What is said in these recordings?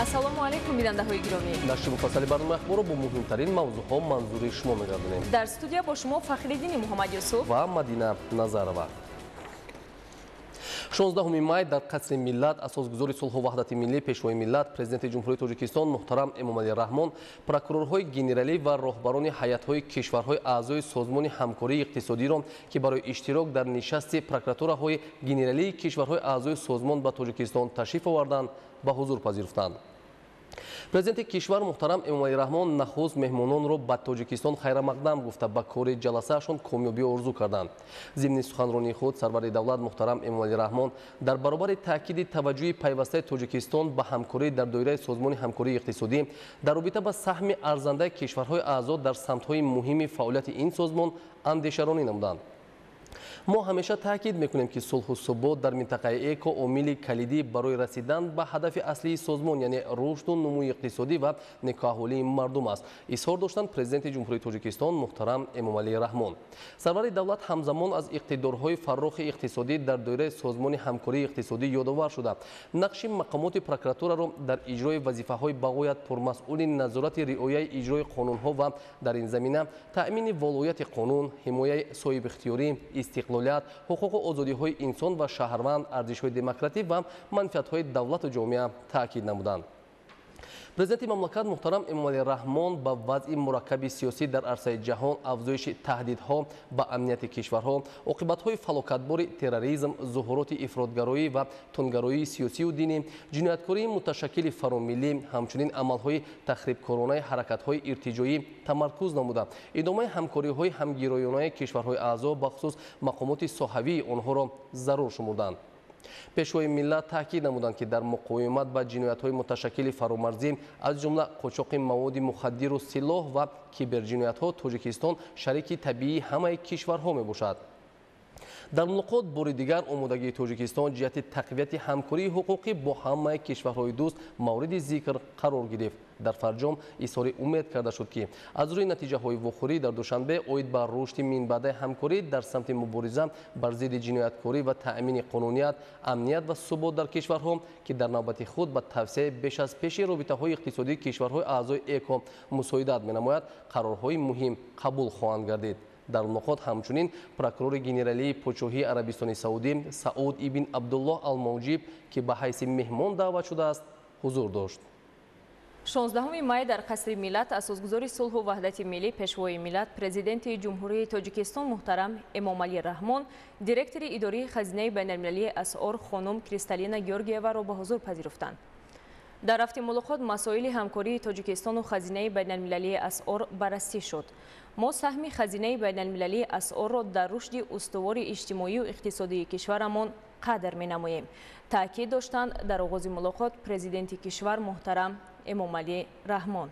ассалому алайкум бинандаҳои гиромӣ. нашри муфассали барномаи ахборро бо муҳимтарин мавзӯъҳо манзури шумо мегардонем. дар студия бо шумо Фахриддини Муҳаммад Юсуф ва Мадина Назарова. 16 май дар қасри миллат асосгузори сулҳу ваҳдати миллӣ пешвои миллат президенти ҷумҳурии Тоҷикистон муҳтарам Эмомалӣ Раҳмон, прокурорҳои генералӣ ва роҳбарони ҳайатҳои кишварҳои аъзои созмони ҳамкории иқтисодиро ки барои иштирок дар нишасти прокуратураҳои генералии кишварҳои аъзои созмон ба Тоҷикистон ташриф оварданд, ба ҳузур пазируфтанд. президенти кишвар муҳтарам Эмомалӣ Раҳмон нахуст меҳмононро ба Тоҷикистон хайрамақдам гуфта ба кори ҷаласаашон комёбӣ орзу карданд. зимни суханронии худ сарвари давлат муҳтарам Эмомалӣ Раҳмон дар баробари таъкиди таваҷҷӯҳи пайвастаи Тоҷикистон ба ҳамкорӣ дар доираи созмони ҳамкории иқтисодӣ дар робита ба саҳми арзандаи кишварҳои аъзо дар самтҳои муҳими фаъолияти ин созмон андешаронӣ намуданд. мо ҳамеша таъкид мекунем ки сулҳу субот дар минтақаи эко омили калидӣ барои расидан ба ҳадафи аслии созмон, яъне рушду нумӯи иқтисодӣ ва некоаҳолии мардум аст, изҳор доштанд президенти ҷумҳурии Тоҷикистон муҳтарам Эмомалӣ Раҳмон. сарвари давлат ҳамзамон аз иқтидорҳои фаррохи иқтисодӣ дар доираи созмони ҳамкории иқтисодӣ ёдовар шуда, нақши мақомоти прокуратураро дар иҷрои вазифаҳои бағоят пурмасъули назорати риояи иҷрои қонунҳо ва дар ин замина таъмини волояти қонун, ҳимояи соҳибихтиёрӣ, истиқлолият, ҳуқуқу озодиҳои инсон ва шаҳрванд, арзишҳои демократӣ ва манфиатҳои давлату ҷомеа таъкид намуданд. президенти мамлакат муҳтарам Эмомалӣ Раҳмон ба вазъи мураккаби сиёсӣ дар арсаи ҷаҳон, афзоиши таҳдидҳо ба амнияти кишварҳо, оқибатҳои фалокатбори терроризм, зуҳуроти ифротгароӣ ва тунгароии сиёсию динӣ, ҷинояткории муташаккили фаромиллӣ, ҳамчунин амалҳои тахрибкоронаи ҳаракатҳои иртиҷоӣ тамаркуз намуда, идомаи ҳамкориҳои ҳамгироёнаи кишварҳои аъзо бахусус мақомоти соҳавии онҳоро зарур шумурданд. пешвои миллат таъкид намуданд ки дар муқовимат ба ҷиноятҳои муташаккили фаромарзӣ аз ҷумла қочоқи маводи мухаддиру силоҳ ва киберҷиноятҳо Тоҷикистон шарики табиии ҳамаи кишварҳо мебошад. дар мулоқот бори дигар омодагии Тоҷикистон ҷиҳати тақвияти ҳамкории ҳуқуқӣ бо ҳамаи кишварҳои дӯст мавриди зикр қарор гирифт. дар фарҷом изҳори умед карда шуд ки аз рӯи натиҷаҳои вохӯрӣ дар душанбе оид ба рушди минбаъдаи ҳамкорӣ дар самти мубориза бар зидди ҷинояткорӣ ва таъмини қонуният, амният ва субот дар кишварҳо ки дар навбати худ ба тавсеяи беш аз пеши робитаҳои иқтисодии кишварҳои аъзои эко мусоидат менамояд, қарорҳои муҳим қабул хоҳанд гардид. дар мулоқот ҳамчунин прокурори генералии Подшоҳии Арабистони Саудӣ Сауд ибн Абдуллоҳ Алмавҷиб ки ба ҳайси меҳмон даъват шудааст, ҳузур дошт. 16 май дар қасри миллат асосгузори сулҳу ваҳдати миллӣ пешвои миллат президенти ҷумҳурии Тоҷикистон муҳтарам Эмомалӣ Раҳмон, директори идории хазинаи байналмилалии асъор хонум Кристалина Георгиеваро ба ҳузур пазируфтанд. дар рафти мулоқот масоили ҳамкории Тоҷикистону хазинаи байналмилалии асъор баррасӣ шуд. мо саҳми хазинаи байналмилалии асъорро дар рушди устувори иҷтимоию иқтисодии кишварамон қадр менамоем, таъкид доштанд дар оғози мулоқот президенти кишвар муҳтарам Эмомалӣ Раҳмон.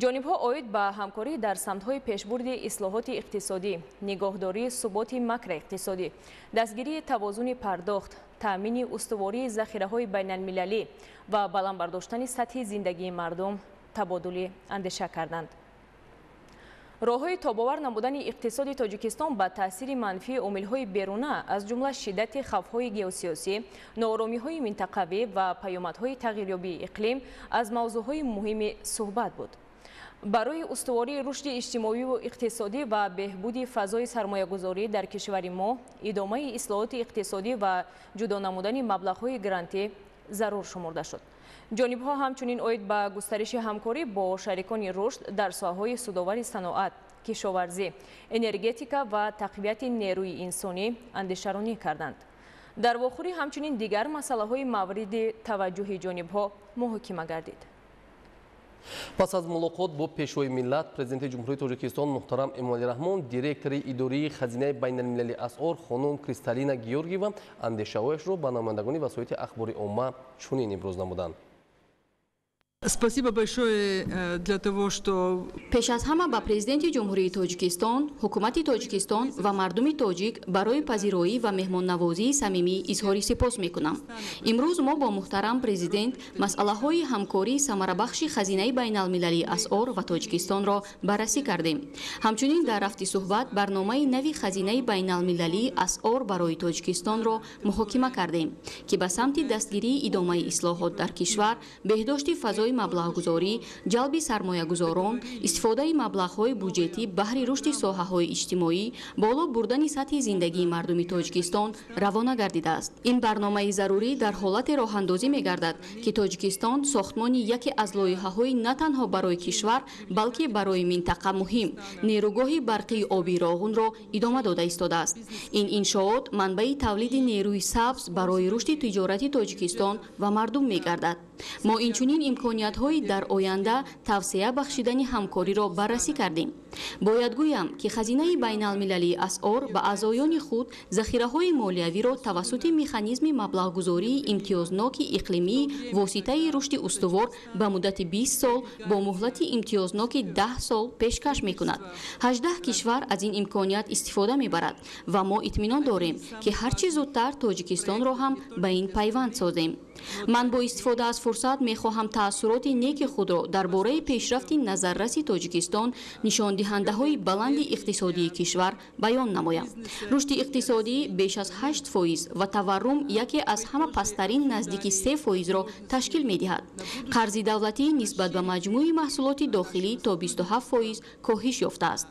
ҷонибҳо оид ба ҳамкорӣ дар самтҳои пешбурди ислоҳоти иқтисодӣ, нигоҳдории суботи макроиқтисодӣ, дастгирии тавозуни пардохт, таъмини устувории захираҳои байналмилалӣ ва баландбардоштани сатҳи зиндагии мардум табодули андеша карданд. роҳҳои тобовар намудани иқтисоди Тоҷикистон ба таъсири манфии омилҳои беруна аз ҷумла шиддати хавфҳои геосиёсӣ, нооромиҳои минтақавӣ ва паёмадҳои тағйирёбии иқлим аз мавзӯъҳои муҳими суҳбат буд. барои устувории рушди иҷтимоиву иқтисодӣ ва беҳбуди фазои сармоягузорӣ дар кишвари мо, идомаи ислоҳоти иқтисодӣ ва ҷудо намудани маблағҳои грантӣ зарур шумурда шуд. ҷонибҳо ҳамчунин оид ба густариши ҳамкорӣ бо шарикони рушд дар соҳаҳои судовари саноат, кишоварзӣ, энергетика ва тақвияти нерӯи инсонӣ андешаронӣ карданд. дар вохӯрӣ ҳамчунин дигар масъалаҳои мавриди таваҷҷӯҳи ҷонибҳо муҳокима гардид. пас аз мулоқот бо пешвои миллат президенти ҷумҳурии Тоҷикистон муҳтарам Эмомалӣ Раҳмон, директори идории хазинаи байналмилалии асъор хонум Кристалина Георгиева андешаҳояшро ба намояндагони васоити ахбори омма чунин иброз намуданд. Спасибо большое для того, что пеш аз ҳама ба президенти ҷумҳурии Тоҷикистон, ҳукумати Тоҷикистон ва мардуми тоҷик барои пазироӣ ва меҳмоннавозии самимӣ изҳори сипос мекунам. имрӯз мо бо муҳтарам президент масъалаҳои ҳамкории самарабахши хазинаи байналмилалии асъор ва Тоҷикистонро баррасӣ кардем. ҳамчунин дар рафти суҳбат барномаи нави хазинаи байналмилалии асъор барои Тоҷикистонро муҳокима кардем, ки ба самти дастгирии идомаи ислоҳот дар кишвар, беҳдошти фазои маблағгузорӣ, ҷалби сармоягузорон, истифодаи маблағҳои буҷетӣ баҳри рушди соҳаҳои иҷтимоӣ, боло бурдани сатҳи зиндагии мардуми Тоҷикистон равона гардидааст. ин барномаи зарурӣ дар ҳолате роҳандозӣ мегардад, ки Тоҷикистон сохтмони яке аз лоиҳаҳои на танҳо барои кишвар, балки барои минтақа муҳим, нерӯгоҳи барқии оби роғунро идома дода истодааст. ин иншоот манбаи тавлиди нерӯи сабз барои рушди тиҷорати Тоҷикистон ва мардум мегардад. мо инчунин имкониятҳои дар оянда тавсея бахшидани ҳамкориро баррасӣ кардем. бояд гӯям, ки хазинаи байналмилалии асъор ба аъзоёни худ захираҳои молиявиро тавассути механизми маблағгузории имтиёзноки иқлимии воситаи рушди устувор ба муддати 20 сол бо муҳлати имтиёзноки 10 сол пешкаш мекунад. 18 кишвар аз ин имконият истифода мебарад ва мо итминон дорем, ки ҳарчи зудтар Тоҷикистонро ҳам ба ин пайванд созем. ман бо истифода аз фурсат мехоҳам таассуроти неки худро дар бораи пешрафти назарраси Тоҷикистон, нишондиҳандаҳои баланди иқтисодии кишвар баён намоям. рушди иқтисодӣ беш аз 8% ва таваррум яке аз ҳама пасттарин наздики 3%-ро ташкил медиҳад. қарзи давлатӣ нисбат ба маҷмӯи маҳсулоти дохилӣ то 27% коҳиш ёфтааст.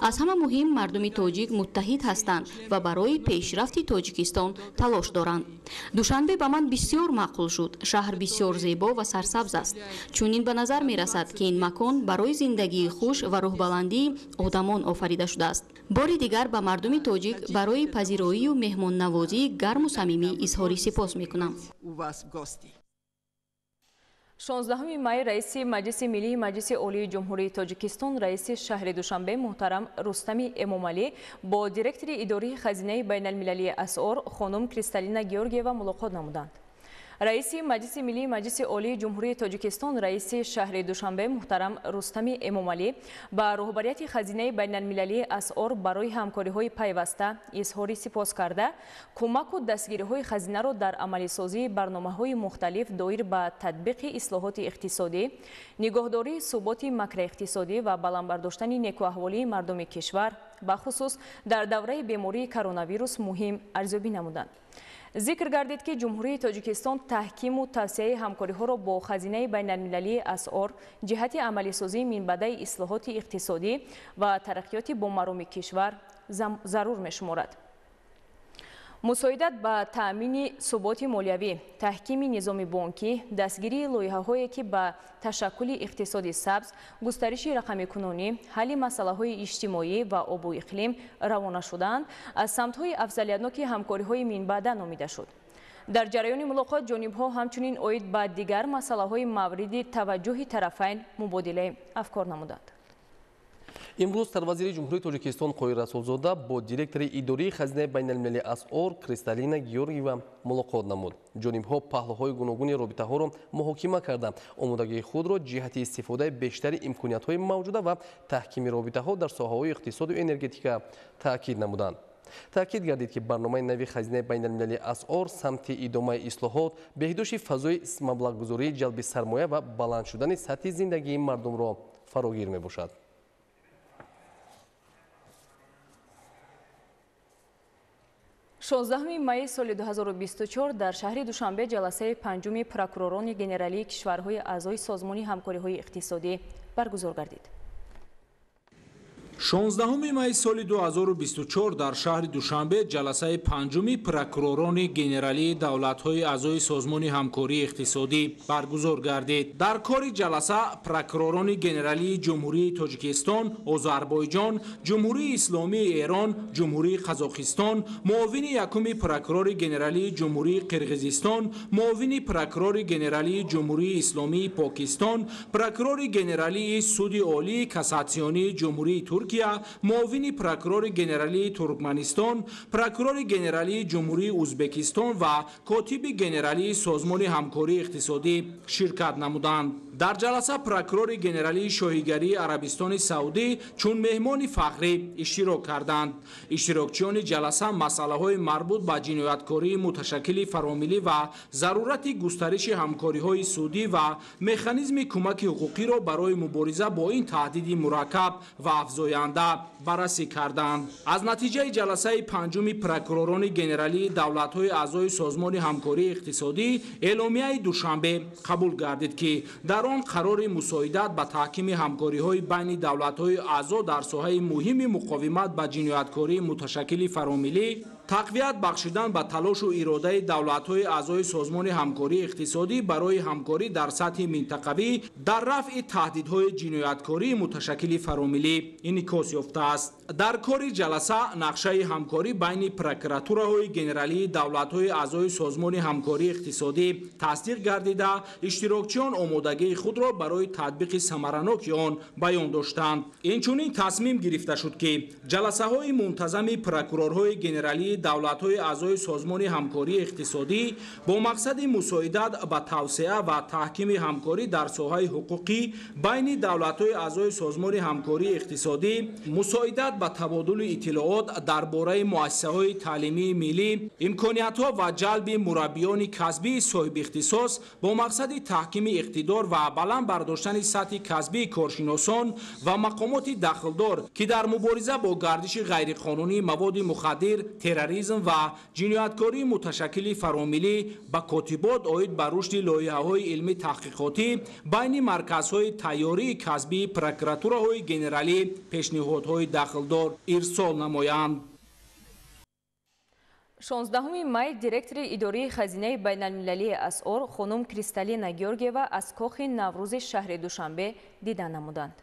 аз ҳама муҳим мардуми тоҷик муттаҳид ҳастанд ва барои пешрафти Тоҷикистон талош доранд. душанбе ба ман бисёр маъқул шуд. шаҳр бисёр зебо ва сарсабз аст. чунин ба назар мерасад, ки ин макон барои зиндагии хуш ва рӯҳбаландии одамон офарида шудааст. бори дигар ба мардуми тоҷик барои пазироию меҳмоннавозии гарму самимӣ изҳори сипос мекунам. 16 май раиси Маҷлиси Миллии Маҷлиси Олии Ҷумҳурии Тоҷикистон, раиси шаҳри Душанбе муҳтарам Рустами Эмомалӣ бо директори идории хазинаи байналмилалии асъор хонум Кристалина Георгиева мулоқот намуданд. раиси Маҷлиси Миллии Маҷлиси Олии Ҷумҳурии Тоҷикистон, раиси шаҳри Душанбе муҳтарам Рустами Эмомалӣ ба роҳбарияти хазинаи байналмилалии асъор барои ҳамкориҳои пайваста изҳори сипос карда, кӯмаку дастгириҳои хазинаро дар амалисозии барномаҳои мухталиф доир ба татбиқи ислоҳоти иқтисодӣ, нигоҳдории суботи макроиқтисодӣ ва баландбардоштани некуаҳволии мардуми кишвар, бахусус дар давраи бемории коронавирус муҳим арзёбӣ намуданд. зикр гардид, ки Ҷумҳурии Тоҷикистон таҳкиму тавсеяи ҳамкориҳоро бо хазинаи байналмилалии асъор ҷиҳати амалисозии минбаъдаи ислоҳоти иқтисодӣ ва тараққиёти бомароми кишвар зарур мешуморад. мусоидат ба таъмини суботи молиявӣ, таҳкими низоми бонкӣ, дастгирии лоиҳаҳое ки ба ташаккули иқтисоди сабз, густариши рақамикунонӣ, ҳалли масъалаҳои иҷтимоӣ ва обу иқлим равона шуданд, аз самтҳои афзалиятноки ҳамкориҳои минбаъда номида шуд. дар ҷараёни мулоқот ҷонибҳо ҳамчунин оид ба дигар масъалаҳои мавриди таваҷҷӯҳи тарафайн мубодилаи афкор намуданд. имрӯз сарвазири ҷумҳурии Тоҷикистон Қоир Расулзода бо директори идории хазинаи байналмилалии асъор Кристалина Георгиева мулоқот намуд. ҷонибҳо паҳлӯҳои гуногуни робитаҳоро муҳокима карда, омодагии худро ҷиҳати истифодаи бештари имкониятҳои мавҷуда ва таҳкими робитаҳо дар соҳаҳои иқтисоду энергетика таъкид намуданд. таъкид гардид, ки барномаи нави хазинаи байналмилалии асъор самти идомаи ислоҳот, беҳдошти фазои маблағгузорӣ, ҷалби сармоя ва баланд шудани сатҳи зиндагии мардумро фарогир мебошад. 16 майи соли 2024 дар шаҳри Душанбе ҷаласаи панҷуми прокуророни генералии кишварҳои аъзои Созмони ҳамкориҳои иқтисодӣ баргузор гардид. 16 майи соли 2024 дар шаҳри Душанбе ҷаласаи панҷуми прокуророни генералии давлатҳои аъзои Созмони ҳамкории иқтисодӣ баргузор гардид. дар кори ҷаласа прокуророни генералии Ҷумҳурии Тоҷикистон, Озарбойҷон, Ҷумҳурии Исломии Эрон, Ҷумҳурии Қазоқистон, муовини якуми прокурори генералии Ҷумҳурии Қирғизистон, муовини прокурори генералии Ҷумҳурии Исломии Покистон, прокурори генералии Суди Олии Кассатсионии Ҷумҳурии Туркия, муовини прокурори генералии Туркманистон, прокурори генералии Ҷумҳурии Узбекистон ва котиби генералии Созмони ҳамкории иқтисодӣ ширкат намуданд. дар ҷаласа прокурори генералии шоҳигарии арабистони саудӣ чун меҳмони фахрӣ иштирок карданд. иштирокчиёни ҷаласа масъалаҳои марбут ба ҷинояткории муташаккили фаромилӣ ва зарурати густариши ҳамкориҳои судӣ ва механизми кӯмаки ҳуқуқиро барои мубориза бо ин таҳдиди мураккаб ва афзоянда баррасӣ карданд. аз натиҷаи ҷаласаи панҷуми прокуророни генералии давлатҳои аъзои созмони ҳамкории иқтисодӣ эъломияи душанбе қабул гардид ки дар он қарори мусоидат ба таҳкими ҳамкориҳои байни давлатҳои аъзо дар соҳаи муҳими муқовимат ба ҷинояткории муташаккили фаромилӣ, тақвият бахшидан ба талошу иродаи давлатҳои аъзои созмони ҳамкории иқтисодӣ барои ҳамкорӣ дар сатҳи минтақавӣ дар рафъи таҳдидҳои ҷинояткории муташаккили фаромилӣ инъикос ёфтааст. дар кори ҷаласа нақшаи ҳамкорӣ байни прокуратураҳои генералии давлатҳои аъзои созмони ҳамкории иқтисодӣ тасдиқ гардида, иштирокчиён омодагии худро барои татбиқи самараноки он баён доштанд. инчунин тасмим гирифта шуд ки ҷаласаҳои мунтазами прокурорҳои генералии давлатҳои аъзои созмони ҳамкории иқтисодӣ бо мақсади мусоидат ба тавсеа ва таҳкими ҳамкорӣ дар соҳаи ҳуқуқӣ байни давлатҳои аъзои созмони ҳамкории иқтисодӣ, мусоидат ба табодули иттилоот дар бораи муассисаҳои таълимии миллӣ, имкониятҳо ва ҷалби мураббиёни касбии соҳибихтисос бо мақсади таҳкими иқтидор ва баланд бардоштани сатҳи касбии коршиносон ва мақомоти дахлдор ки дар мубориза бо гардиши ғайриқонунии маводи мухаддир, терроризм ва ҷинояткории муташаккили фаромилӣ ба котибот оид ба рушди лоиҳаҳои илми таҳқиқотӣ байни марказҳои тайёрии касбии прокуратураҳои генералӣ пешниҳодҳои дахлдор ирсол намоянд. 16 май директори идораи хазинаи байналмилалии асъор хонум Кристалина Георгиева аз кохи Наврӯзи шаҳри Душанбе дидан намуданд.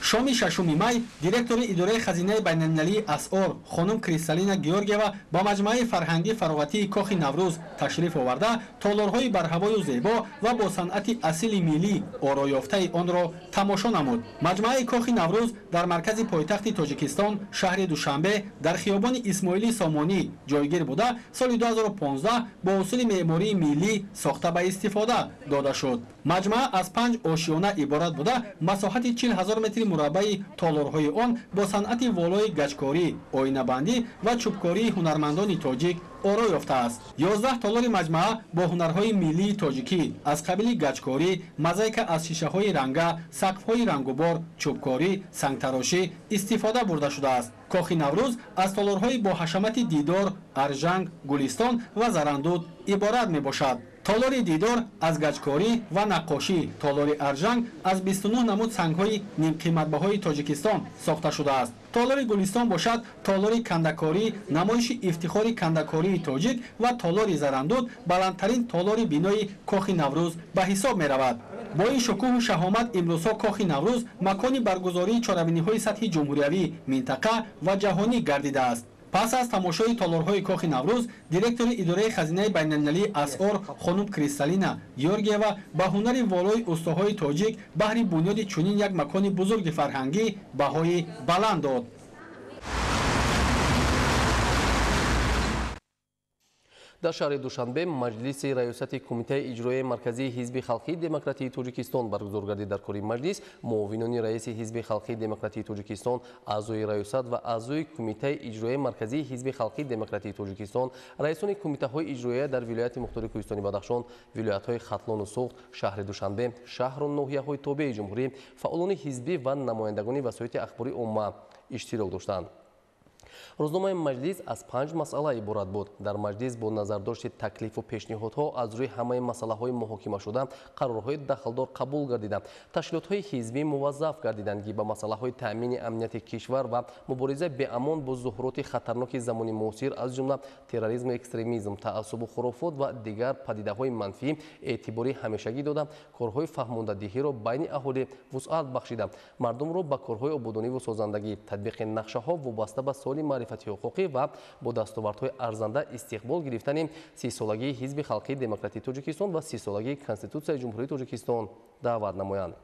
шоми 6 май директори идораи хазинаи байналмилалии асъор хонум Кристалина Георгиева ба маҷмӯаи фарҳангии фароватии кохи Наврӯз ташриф оварда толорҳои барҳавою зебо ва бо санъати асили миллӣ оро ёфтаи онро тамошо намуд. маҷмӯаи кохи Наврӯз дар маркази пойтахти Тоҷикистон шаҳри Душанбе дар хиёбони Исмоили Сомонӣ ҷойгир буда соли 2015 бо усули меъмории миллӣ сохта ба истифода дода шуд. маҷмӯа аз 5 ошиёна иборат буда масоҳати 40,000 метри мураббаи толорҳои он бо санъати волои гаҷкорӣ, оинабандӣ ва чӯбкории ҳунармандони тоҷик оро ёфтааст. 11 толори маҷмӯа бо ҳунарҳои миллии тоҷикӣ аз қабили гаҷкорӣ, мозаика аз шишаҳои ранга, сақфҳои рангубор, чӯбкорӣ, сангтарошӣ истифода бурда шудааст. кохи Наврӯз аз толорҳои бо ҳашамати дидор, аржанг, гулистон ва зарандуд иборат мебошад. толори дидор аз гаҷкорӣ ва наққошӣ, толори аржанг аз 29 намуд сангҳои нимқиматбаҳои Тоҷикистон сохта шудааст. толори гулистон бошад толори кандакорӣ, намоиши ифтихори кандакории тоҷик ва толори зарандуд баландтарин толори бинои кохи Наврӯз ба ҳисоб меравад. бо ин шукӯҳу шаҳомат имрӯзҳо кохи Наврӯз макони баргузории чорабиниҳои сатҳи ҷумҳуриявӣ, минтақа ва ҷаҳонӣ гардидааст. пас аз тамошои толорҳои кохи Наврӯз, директори идораи хазинаи байналмилалии асъор хонум Кристалина Георгиева ба ҳунари волои устоҳои тоҷик баҳри бунёди чунин як макони бузурги фарҳангӣ баҳои баланд дод. дар шаҳри Душанбе маҷлиси раёсати кумитаи иҷроии марказии ҳизби халқии демократии Тоҷикистон баргузор гардид. дар кори маҷлис муовинони раиси ҳизби халқии демократии Тоҷикистон, аъзои раёсат ва аъзои кумитаи иҷроии марказии ҳизби халқии демократии Тоҷикистон, раисони кумитаҳои иҷроия дар вилояти мухтори Кӯҳистони Бадахшон, вилоятҳои Хатлону Суғд, шаҳри Душанбе, шаҳру ноҳияҳои тобеи ҷумҳурӣ, фаъолони ҳизбӣ ва намояндагони васоити ахбори умма иштирок доштанд. рӯзномаи маҷлис аз 5 масъала иборат буд. дар маҷлис бо назардошти таклифу пешниҳодҳо аз рӯи ҳамаи масъалаҳои муҳокимашуда қарорҳои дахлдор қабул гардида, ташкилотҳои ҳизбӣ муваззаф гардиданд ки ба масъалаҳои таъмини амнияти кишвар ва мубориза беамон бо зуҳуроти хатарноки замони муосир аз ҷумла терроризму экстремизм, таъассубу хурофот ва дигар падидаҳои манфӣ эътибори ҳамешагӣ дода, корҳои фаҳмондадиҳиро байни аҳолӣ вусъат бахшида, мардумро ба корҳои ободониву созандагӣ, татбиқи нақшаҳо вобаста ба соли маърифати ҳуқуқӣ ва бо дастовардҳои арзанда истиқбол гирифтани 30-солагии ҳизби халқии демократии Тоҷикистон ва 30-солагии Конститутсияи ҷумҳурии Тоҷикистон даъват намоянд.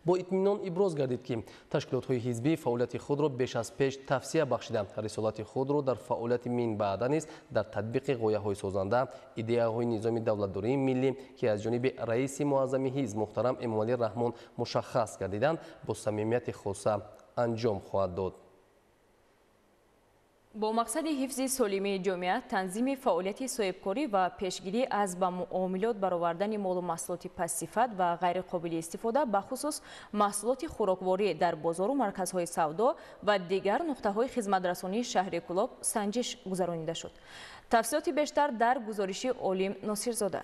با اطمینان ابراز گردید که تشکیلات‌های حزبی فعالیت خود را بیش از پیش توسعه بخشیده، رسالت خود را در فعالیت من بعد نیز در تطبیق غایه‌های سازنده، ایده‌های نظام دولتداری ملی که از جانب رئیس معظم حزب محترم امامعلی رحمان مشخص گردیدند با صمیمیت خاصه انجام خواهد داد. با مقصد حفظ سالمی جامعه، تنظیم فعالیت صاحبکاری و پیشگیری از به معاملات برآوردن مال و محصولات پس‌صفت و غیر قابل استفاده به خصوص محصولات خوراکواری در بازار و مرکزهای سودا و دیگر نقطه‌های خدمت‌رسانی شهر کلاب سنجش گذرانیده شد. تفصیلات بیشتر در گزارش عالم ناصرزاده.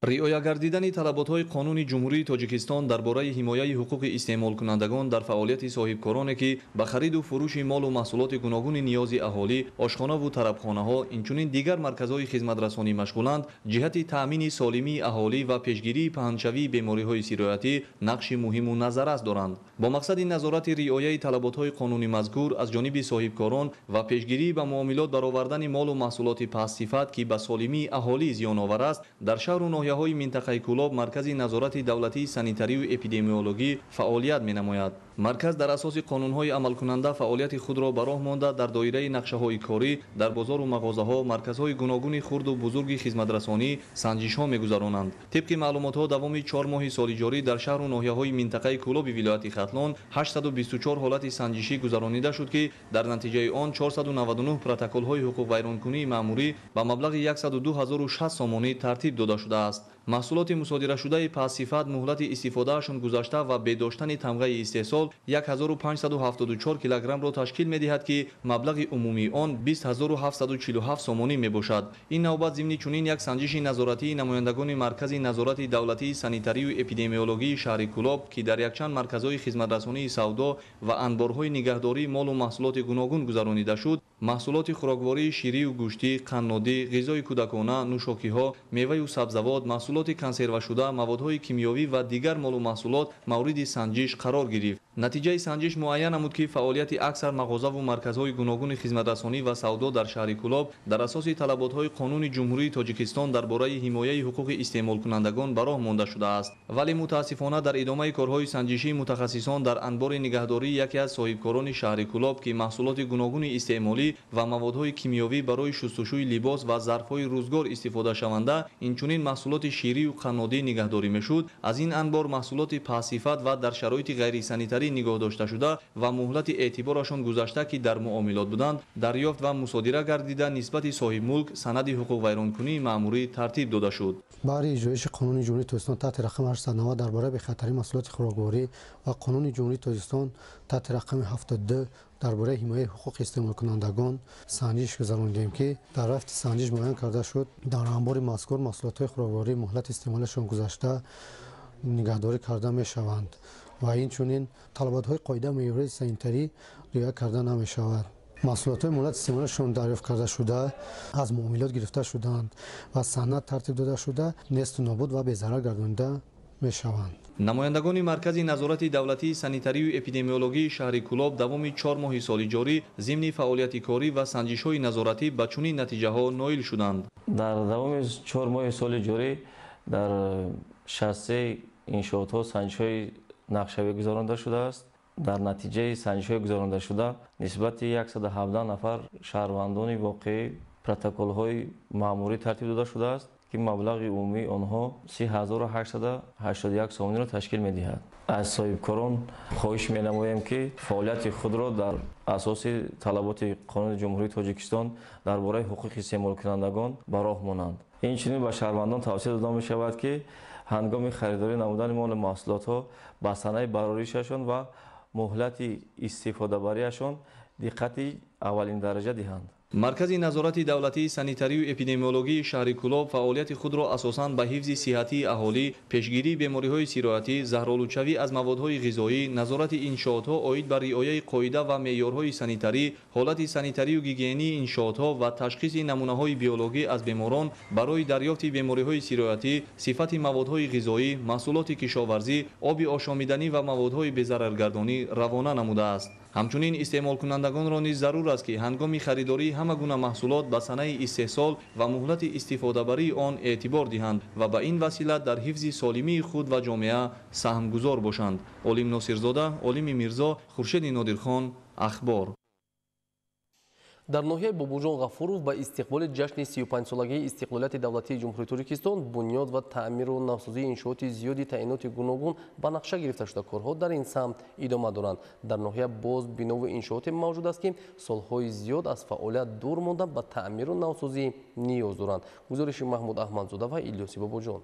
риоя гардидани талаботҳои қонуни ҷумҳурии тоҷикистон дар бораи ҳимояи ҳуқуқи истеъмолкунандагон дар фаъолияти соҳибкороне ки ба хариду фурӯши молу маҳсулоти гуногуни ниёзи аҳолӣ ошхонаву тарабхонаҳо инчунин дигар марказҳои хизматрасонӣ машғуланд ҷиҳати таъмини солимии аҳолӣ ва пешгирии паҳнчавии бемориҳои сироятӣ нақши муҳиму назаррас доранд. бо мақсади назорати риояи талаботҳои қонуни мазкур аз ҷониби соҳибкорон ва пешгирии ба муомилот баровардани молу маҳсулоти пастсифат ки ба солимии аҳолӣ зиёновар аст, дар шаҳру ноҳияҳои минтақаи кулоб маркази назорати давлатии санитарию эпидемиологӣ фаъолият менамояд. марказ дар асоси қонунҳои амалкунанда фаъолияти худро ба роҳ монда дар доираи нақшаҳои корӣ дар бозору мағозаҳо, марказҳои гуногуни хурду бузурги хизматрасонӣ санҷишҳо мегузаронанд. тибқи маълумотҳо давоми 4 моҳи соли ҷорӣ дар шаҳру ноҳияҳои минтақаи кулоби вилояти хатлон 824 ҳолати санҷишӣ гузаронида шуд ки дар натиҷаи он 499 протоколҳои ҳуқуқвайронкунии маъмурӣ ба маблағи 102006 сомонӣ тартиб дода шудааст. маҳсулоти мусодирашудаи пастсифат муҳлати истифодаашон гузашта ва бедоштани тамғаи истеҳсол 1574 килограммро ташкил медиҳад ки маблағи умумии он 20747 сомонӣ мебошад. ин навбат зимни чунин як санҷиши назоратии намояндагони маркази назорати давлатии санитарию эпидемиологии шаҳри кулоб ки дар якчанд марказҳои хизматрасонии савдо ва анборҳои нигаҳдории молу маҳсулоти гуногун гузаронида шуд, маҳсулоти хӯроквории ширию гӯштӣ, қаннодӣ, ғизои кӯдакона, нӯшокиҳо, меваю сабзавот, маҳсулоти консервашуда, маводҳои кимиёвӣ ва дигар молу маҳсулот мавриди санҷиш қарор гирифт. натиҷаи санҷиш муайян намуд ки фаъолияти аксар мағозаву марказҳои гуногуни хизматрасонӣ ва савдо дар шаҳри кулоб дар асоси талаботҳои қонуни ҷумҳурии тоҷикистон дар бораи ҳимояи ҳуқуқи истеъмолкунандагон ба роҳ монда шудааст. вале мутаассифона дар идомаи корҳои санҷишии мутахассисон дар анбори нигаҳдории яке аз соҳибкорони шаҳри кулоб ки маҳсулоти гуногуни истеъмолӣ ва маводҳои кимиёвӣ барои шустушӯи либос ва зарфҳои рӯзгор истифодашаванда инчунин маҳсулоти ширию қаннодӣ нигаҳдорӣ мешуд, аз ин анбор маҳсулоти пастсифат ва дар шароити ғайрисанитарӣ нигоҳ дошташуда ва муҳлати эътиборашон гузашта ки дар муомилот буданд дарёфт ва мусодира гардида нисбати соҳибмулк санади ҳуқуқвайронкунии маъмурӣ тартиб дода шуд. баъди иҷроиши қонуни ҷумҳурии тоҷикистон таҳти рақами 890 дар бораи бехатарии маҳсулоти хӯрокворӣ ва қонуни ҷумҳурии тоҷикистон таҳти рақами 72 дар бораи ҳимояи ҳуқуқи истеъмолкунандагон санҷиш гузарондем ки дар рафти санҷиш муайян карда шуд дар анбори мазкур маҳсулотҳои хӯрокворӣ муҳлати истеъмолашон гузашта нигаҳдорӣ карда мешаванд ва инчунин талаботҳои қоида меъёрии санитарӣ риоя карда намешавад. маҳсулотҳои муҳлати истеъмолашон дарёфт карда шуда аз муомилот гирифта шуданд ва санад тартиб дода шуда несту нобуд ва безарар гардонида мешаванд. намояндагони маркази назорати давлатии санитарию эпидемиологии шаҳри кулоб давоми 4 моҳи соли ҷорӣ зимни фаъолияти корӣ ва санҷишҳои назоратӣ ба чунин натиҷаҳо ноил шуданд. дар давоми 4 моҳи соли ҷорӣ дар 63 иншоотҳо санҷишҳои нақшавӣ гузаронида шудааст. дар натиҷаи санҷишҳои гузаронида шуда нисбати 117 нафар шаҳрвандони воқеӣ протоколҳои маъмурӣ тартиб дода шудааст ки маблағи умумии онҳо 3881 сомониро ташкил медиҳад. аз соҳибкорон хоҳиш менамоем ки фаъолияти худро дар асоси талаботи қонуни ҷумҳурии тоҷикистон дар бораи ҳуқуқи истеъмолкунандагон ба роҳ монанд. инчунин ба шаҳрвандон тавсия дода мешавад ки ҳангоми харидорӣ намудани моли маҳсулотҳо ба санаи бароришашон ва муҳлати истифодабариашон диққати аввалиндараҷа диҳанд. маркази назорати давлатии санитарию эпидемиологии шаҳри кулоб фаъолияти худро асосан ба ҳифзи сиҳатии аҳолӣ, пешгирии бемориҳои сироятӣ, заҳролудшавӣ аз маводҳои ғизоӣ, назорати иншоотҳо оид ба риояи қоида ва меъёрҳои санитарӣ, ҳолати санитарию гигиении иншоотҳо ва ташхиси намунаҳои биологӣ аз беморон барои дарёфти бемориҳои сироятӣ, сифати маводҳои ғизоӣ, маҳсулоти кишоварзӣ, оби ошомиданӣ ва маводҳои безараргардонӣ равона намудааст. ҳамчунин истеъмолкунандагонро низ зарур аст ки ҳангоми харидории ҳама гуна маҳсулот ба санаи истеҳсол ва муҳлати истифодабарии он эътибор диҳанд ва ба ин васила дар ҳифзи солимии худ ва ҷомеа саҳмгузор бошанд. Олим Носирзода, Олими Мирзо, Хуршеди Нодирхон, Ахбор. дар ноҳияи Бобоҷон Ғафуров ба истиқболи ҷашни 35-солагии истиқлолияти давлатии ҷумҳурии Тоҷикистон бунёд ва таъмиру навсозии иншооти зиёди таъиноти гуногун ба нақша гирифта шуда корҳо дар ин самт идома доранд. дар ноҳия боз бинову иншооте мавҷуд аст ки солҳои зиёд аз фаъолият дур монда ба таъмиру навсозӣ ниёз доранд. гузориши Маҳмуд Аҳмадзода ва Илёси Бобоҷон.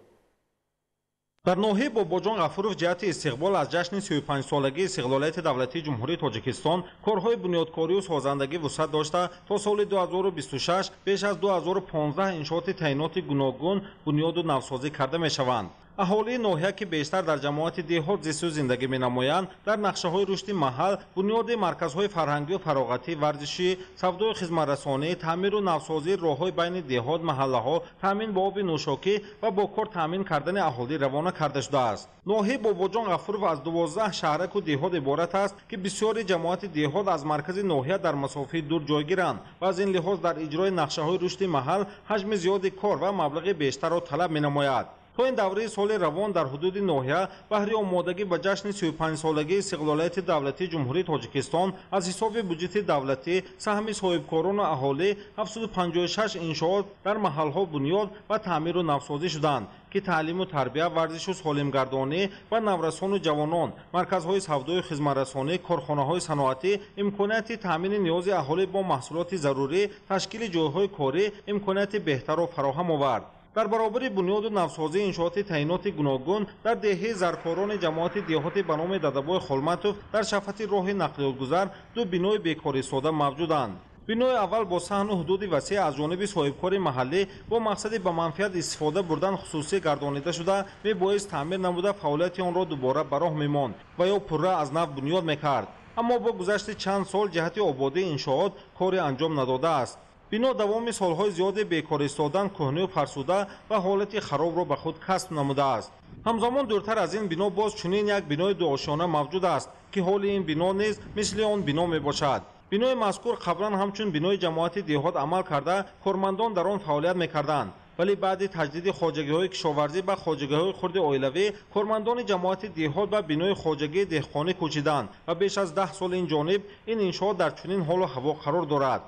дар ноҳияи Бобоҷон Ғафуров ҷиҳати истиқбол аз ҷашни 35-солагии истиқлолияти давлатии ҷумҳурии Тоҷикистон корҳои бунёдкорию созандагӣ вусъат дошта то соли 2026 беш аз 2015 иншооти таъиноти гуногун бунёду навсозӣ карда мешаванд. аҳолии ноҳия ки бештар дар ҷамоати деҳот зисту зиндагӣ менамоянд, дар нақшаҳои рушди маҳал бунёди марказҳои фарҳангию фароғатӣ, варзишӣ, савдои хизматрасонӣ, таъмиру навсозии роҳҳои байни деҳот, маҳаллаҳо, таъмин ба оби нӯшокӣ ва бо кор таъмин кардани аҳолӣ равона карда шудааст. ноҳияи Бобоҷон Ғафуров аз 12 шаҳраку деҳот иборат аст ки бисёри ҷамоати деҳот аз маркази ноҳия дар масофаи дур ҷойгиранд ва аз ин лиҳоз дар иҷрои нақшаҳои рушди маҳал ҳаҷми зиёди кор ва маблағи бештарро талаб менамояд. то ин давраи соли равон дар ҳудуди ноҳия баҳри омодагӣ ба ҷашни 35-солагии истиқлолияти давлатии ҷумҳурии Тоҷикистон аз ҳисоби буҷети давлатӣ саҳми соҳибкорону аҳолӣ 756 иншоот дар маҳалҳо бунёд ва таъмиру навсозӣ шуданд ки таълиму тарбия, варзишу солимгардонӣ ва наврасону ҷавонон, марказҳои савдою хизматрасонӣ, корхонаҳои саноатӣ, имконияти таъмини ниёзи аҳолӣ бо маҳсулоти зарурӣ, ташкили ҷойҳои корӣ, имконияти беҳтарро фароҳам овард. дар баробари бунёду навсозии иншооти таъиноти гуногун дар деҳаи заркорони ҷамоати деҳоти ба номи Дадабой Холматов дар шафати роҳи нақлиётгузар ду бинои бекористода мавҷуданд. бинои аввал бо саҳну ҳудуди васеъ аз ҷониби соҳибкори маҳаллӣ бо мақсади ба манфиат истифода бурдан хусусӣ гардонида шуда мебоист таъмир намуда фаъолияти онро дубора ба роҳ мемонд ва ё пурра аз нав бунёд мекард. аммо бо гузашти чанд сол ҷиҳати ободии иншоот кори анҷом надодааст. бино давоми солҳои зиёде бекор истодан, кӯҳнию фарсуда ва ҳолати харобро ба худ касб намудааст. ҳамзамон дуртар аз ин бино боз чунин як бинои дуошона мавҷуд аст ки ҳоли ин бино низ мисли он бино мебошад. бинои мазкур қаблан ҳамчун бинои ҷамоати деҳот амал карда кормандон дар он фаъолият мекарданд, вале баъди таҷдиди хоҷагиҳои кишоварзӣ ба хоҷагиҳои хурди оилавӣ кормандони ҷамоати деҳот ба бинои хоҷагии деҳқонӣ кӯчиданд ва беш аз 10 сол ин ҷониб ин иншоот дар чунин ҳолу ҳаво қарор дорад.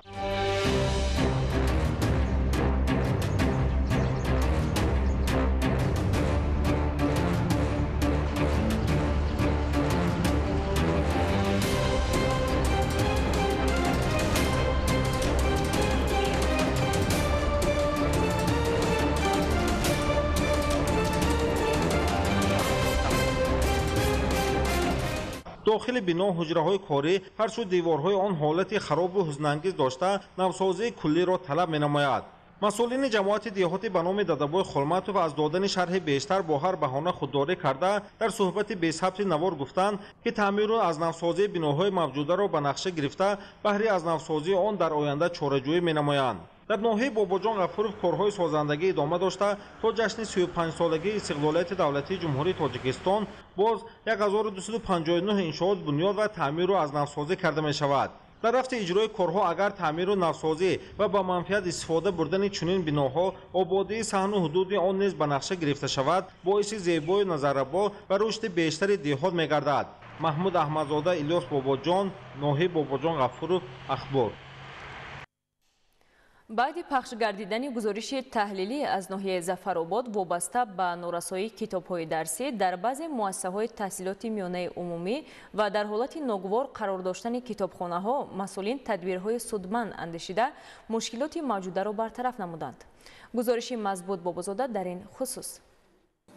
дохили бино ҳуҷраҳои корӣ, ҳарчу деворҳои он ҳолати харобу ҳузнангиз дошта навсозии куллиро талаб менамояд. масъулини ҷамоати деҳоти ба номи Дадабой Холматов аз додани шарҳи бештар бо ҳар баҳона худдорӣ карда дар суҳбати бесабти навор гуфтанд ки таъмиру аз навсозии биноҳои мавҷударо ба нақша гирифта баҳри аз навсозии он дар оянда чораҷӯӣ менамоянд. дар ноҳияи Бобоҷон Ғафуров корҳои созандагӣ идома дошта то ҷашни 35-солагии истиқлолияти давлатии ҷумҳурии Тоҷикистон боз 1259 иншоот бунёд ва таъмиру аз навсозӣ карда мешавад. дар рафти иҷрои корҳо агар таъмиру навсозӣ ва ба манфиат истифода бурдани чунин биноҳо ободии саҳну ҳудуди он низ ба нақша гирифта шавад, боиси зебою назаррабо ва рушди бештари деҳот мегардад. Маҳмуд Аҳмадзода, Илёс Бобоҷон, ноҳияи Бобоҷон Ғафуров, Ахбор. баъди пахш гардидани гузориши таҳлилӣ аз ноҳияи Зафаробод вобаста ба норасоии китобҳои дарсӣ дар баъзе муассисаҳои таҳсилоти миёнаи умумӣ ва дар ҳолати ногувор қарор доштани китобхонаҳо масъулин тадбирҳои судманд андешида мушкилоти мавҷударо бартараф намуданд. гузориши Мазбут Бобозода дар ин хусус.